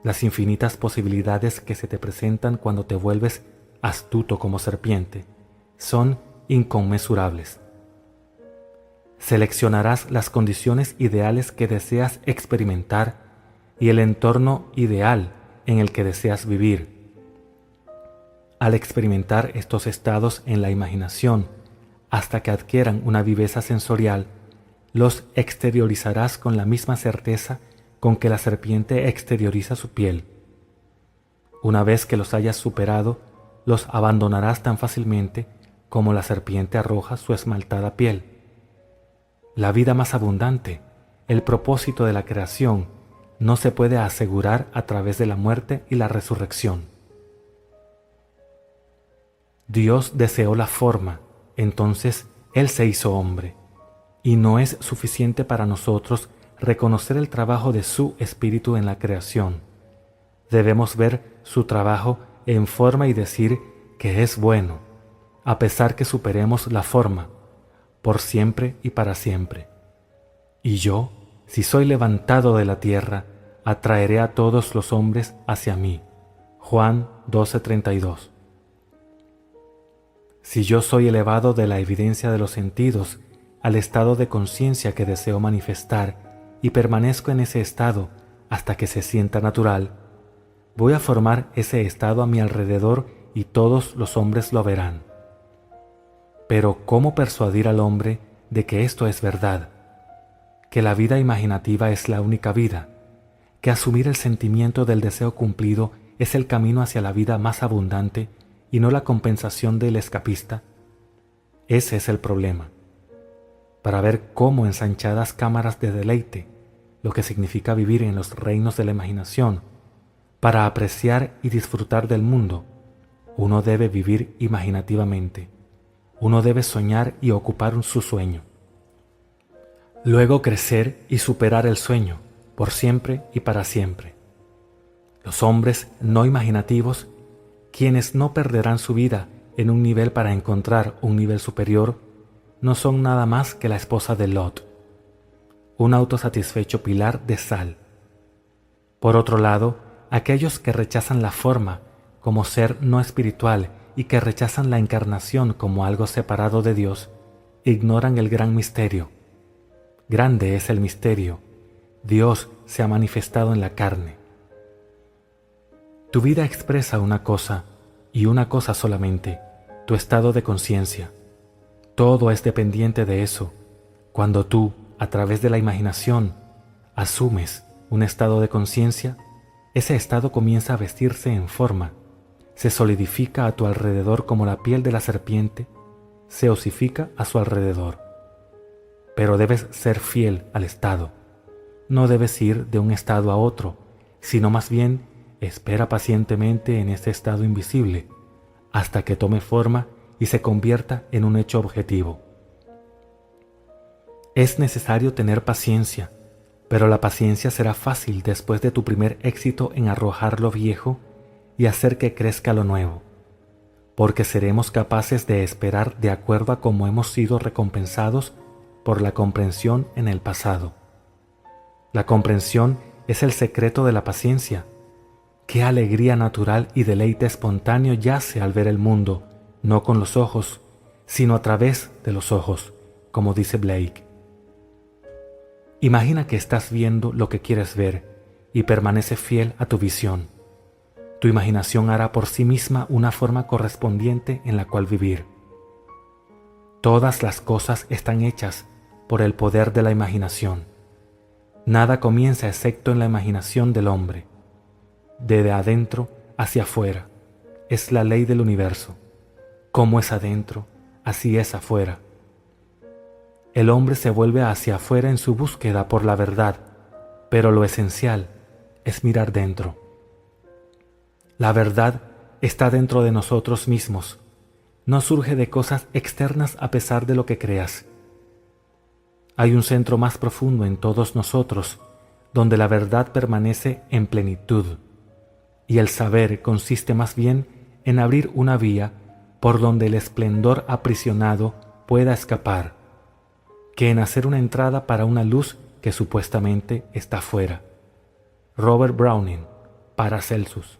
Las infinitas posibilidades que se te presentan cuando te vuelves astuto como serpiente son inconmensurables. Seleccionarás las condiciones ideales que deseas experimentar y el entorno ideal en el que deseas vivir. Al experimentar estos estados en la imaginación hasta que adquieran una viveza sensorial, los exteriorizarás con la misma certeza con que la serpiente exterioriza su piel. Una vez que los hayas superado, los abandonarás tan fácilmente como la serpiente arroja su esmaltada piel. La vida más abundante, el propósito de la creación, no se puede asegurar a través de la muerte y la resurrección. Dios deseó la forma, entonces Él se hizo hombre, y no es suficiente para nosotros reconocer el trabajo de su Espíritu en la creación. Debemos ver su trabajo en forma y decir que es bueno, a pesar que superemos la forma, por siempre y para siempre. Y yo, si soy levantado de la tierra, atraeré a todos los hombres hacia mí. Juan 12:32. Si yo soy elevado de la evidencia de los sentidos al estado de conciencia que deseo manifestar y permanezco en ese estado hasta que se sienta natural, voy a formar ese estado a mi alrededor y todos los hombres lo verán. Pero ¿cómo persuadir al hombre de que esto es verdad? Que la vida imaginativa es la única vida, que asumir el sentimiento del deseo cumplido es el camino hacia la vida más abundante y no la compensación del escapista. Ese es el problema. Para ver cómo ensanchadas cámaras de deleite, lo que significa vivir en los reinos de la imaginación, para apreciar y disfrutar del mundo, uno debe vivir imaginativamente. Uno debe soñar y ocupar su sueño. Luego crecer y superar el sueño, por siempre y para siempre. Los hombres no imaginativos, quienes no perderán su vida en un nivel para encontrar un nivel superior no son nada más que la esposa de Lot, un autosatisfecho pilar de sal. Por otro lado, aquellos que rechazan la forma como ser no espiritual y que rechazan la encarnación como algo separado de Dios, ignoran el gran misterio. Grande es el misterio. Dios se ha manifestado en la carne. Tu vida expresa una cosa, y una cosa solamente, tu estado de conciencia. Todo es dependiente de eso. Cuando tú, a través de la imaginación, asumes un estado de conciencia, ese estado comienza a vestirse en forma, se solidifica a tu alrededor como la piel de la serpiente, se osifica a su alrededor. Pero debes ser fiel al estado. No debes ir de un estado a otro, sino más bien espera pacientemente en ese estado invisible, hasta que tome forma y se convierta en un hecho objetivo. Es necesario tener paciencia, pero la paciencia será fácil después de tu primer éxito en arrojar lo viejo y hacer que crezca lo nuevo, porque seremos capaces de esperar de acuerdo a cómo hemos sido recompensados por la comprensión en el pasado. La comprensión es el secreto de la paciencia. Qué alegría natural y deleite espontáneo yace al ver el mundo, no con los ojos, sino a través de los ojos, como dice Blake. Imagina que estás viendo lo que quieres ver y permanece fiel a tu visión. Tu imaginación hará por sí misma una forma correspondiente en la cual vivir. Todas las cosas están hechas por el poder de la imaginación. Nada comienza excepto en la imaginación del hombre. De adentro hacia afuera es la ley del universo. Como es adentro, así es afuera. El hombre se vuelve hacia afuera en su búsqueda por la verdad, pero lo esencial es mirar dentro. La verdad está dentro de nosotros mismos. No surge de cosas externas a pesar de lo que creas. Hay un centro más profundo en todos nosotros, donde la verdad permanece en plenitud, y el saber consiste más bien en abrir una vía por donde el esplendor aprisionado pueda escapar, que en hacer una entrada para una luz que supuestamente está fuera. Robert Browning, Paracelsus.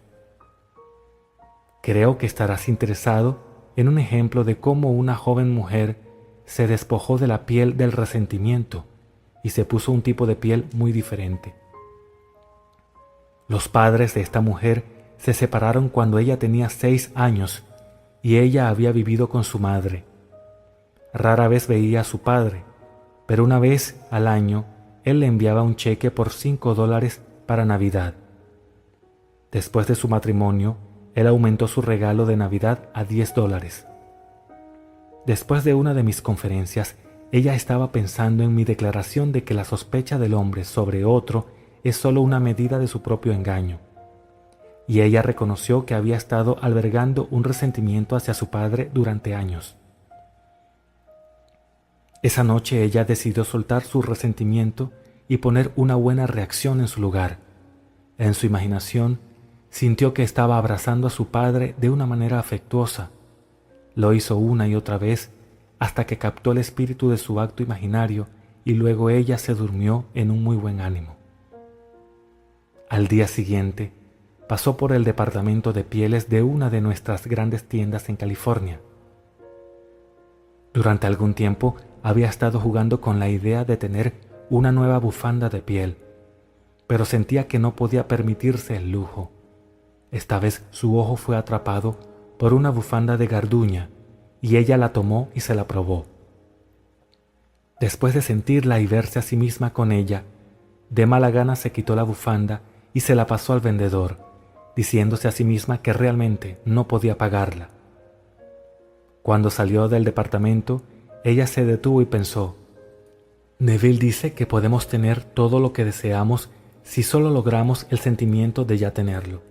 Creo que estarás interesado en un ejemplo de cómo una joven mujer se despojó de la piel del resentimiento y se puso un tipo de piel muy diferente. Los padres de esta mujer se separaron cuando ella tenía 6 años y ella había vivido con su madre. Rara vez veía a su padre, pero una vez al año él le enviaba un cheque por $5 para Navidad. Después de su matrimonio, él aumentó su regalo de Navidad a $10. Después de una de mis conferencias, ella estaba pensando en mi declaración de que la sospecha del hombre sobre otro es solo una medida de su propio engaño. Y ella reconoció que había estado albergando un resentimiento hacia su padre durante años. Esa noche ella decidió soltar su resentimiento y poner una buena reacción en su lugar. En su imaginación, sintió que estaba abrazando a su padre de una manera afectuosa. Lo hizo una y otra vez hasta que captó el espíritu de su acto imaginario y luego ella se durmió en un muy buen ánimo. Al día siguiente, pasó por el departamento de pieles de una de nuestras grandes tiendas en California. Durante algún tiempo había estado jugando con la idea de tener una nueva bufanda de piel, pero sentía que no podía permitirse el lujo. Esta vez su ojo fue atrapado por una bufanda de garduña y ella la tomó y se la probó. Después de sentirla y verse a sí misma con ella, de mala gana se quitó la bufanda y se la pasó al vendedor, diciéndose a sí misma que realmente no podía pagarla. Cuando salió del departamento, ella se detuvo y pensó: Neville dice que podemos tener todo lo que deseamos si solo logramos el sentimiento de ya tenerlo.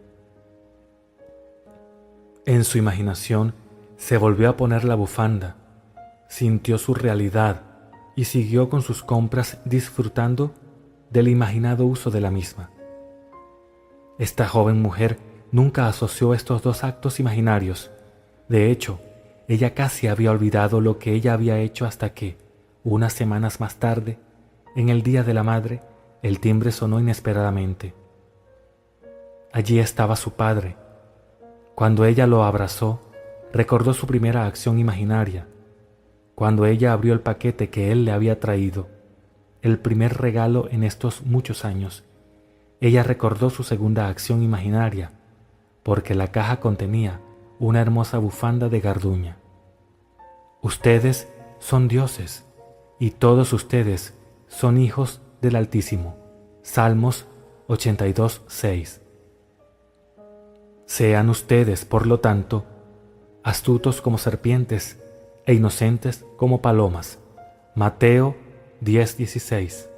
En su imaginación se volvió a poner la bufanda, sintió su realidad y siguió con sus compras disfrutando del imaginado uso de la misma. Esta joven mujer nunca asoció estos dos actos imaginarios. De hecho, ella casi había olvidado lo que ella había hecho hasta que, unas semanas más tarde, en el Día de la Madre, el timbre sonó inesperadamente. Allí estaba su padre. Cuando ella lo abrazó, recordó su primera acción imaginaria, cuando ella abrió el paquete que él le había traído, el primer regalo en estos muchos años. Ella recordó su segunda acción imaginaria, porque la caja contenía una hermosa bufanda de garduña. Ustedes son dioses, y todos ustedes son hijos del Altísimo. Salmos 82:6. Sean ustedes, por lo tanto, astutos como serpientes e inocentes como palomas. Mateo 10:16.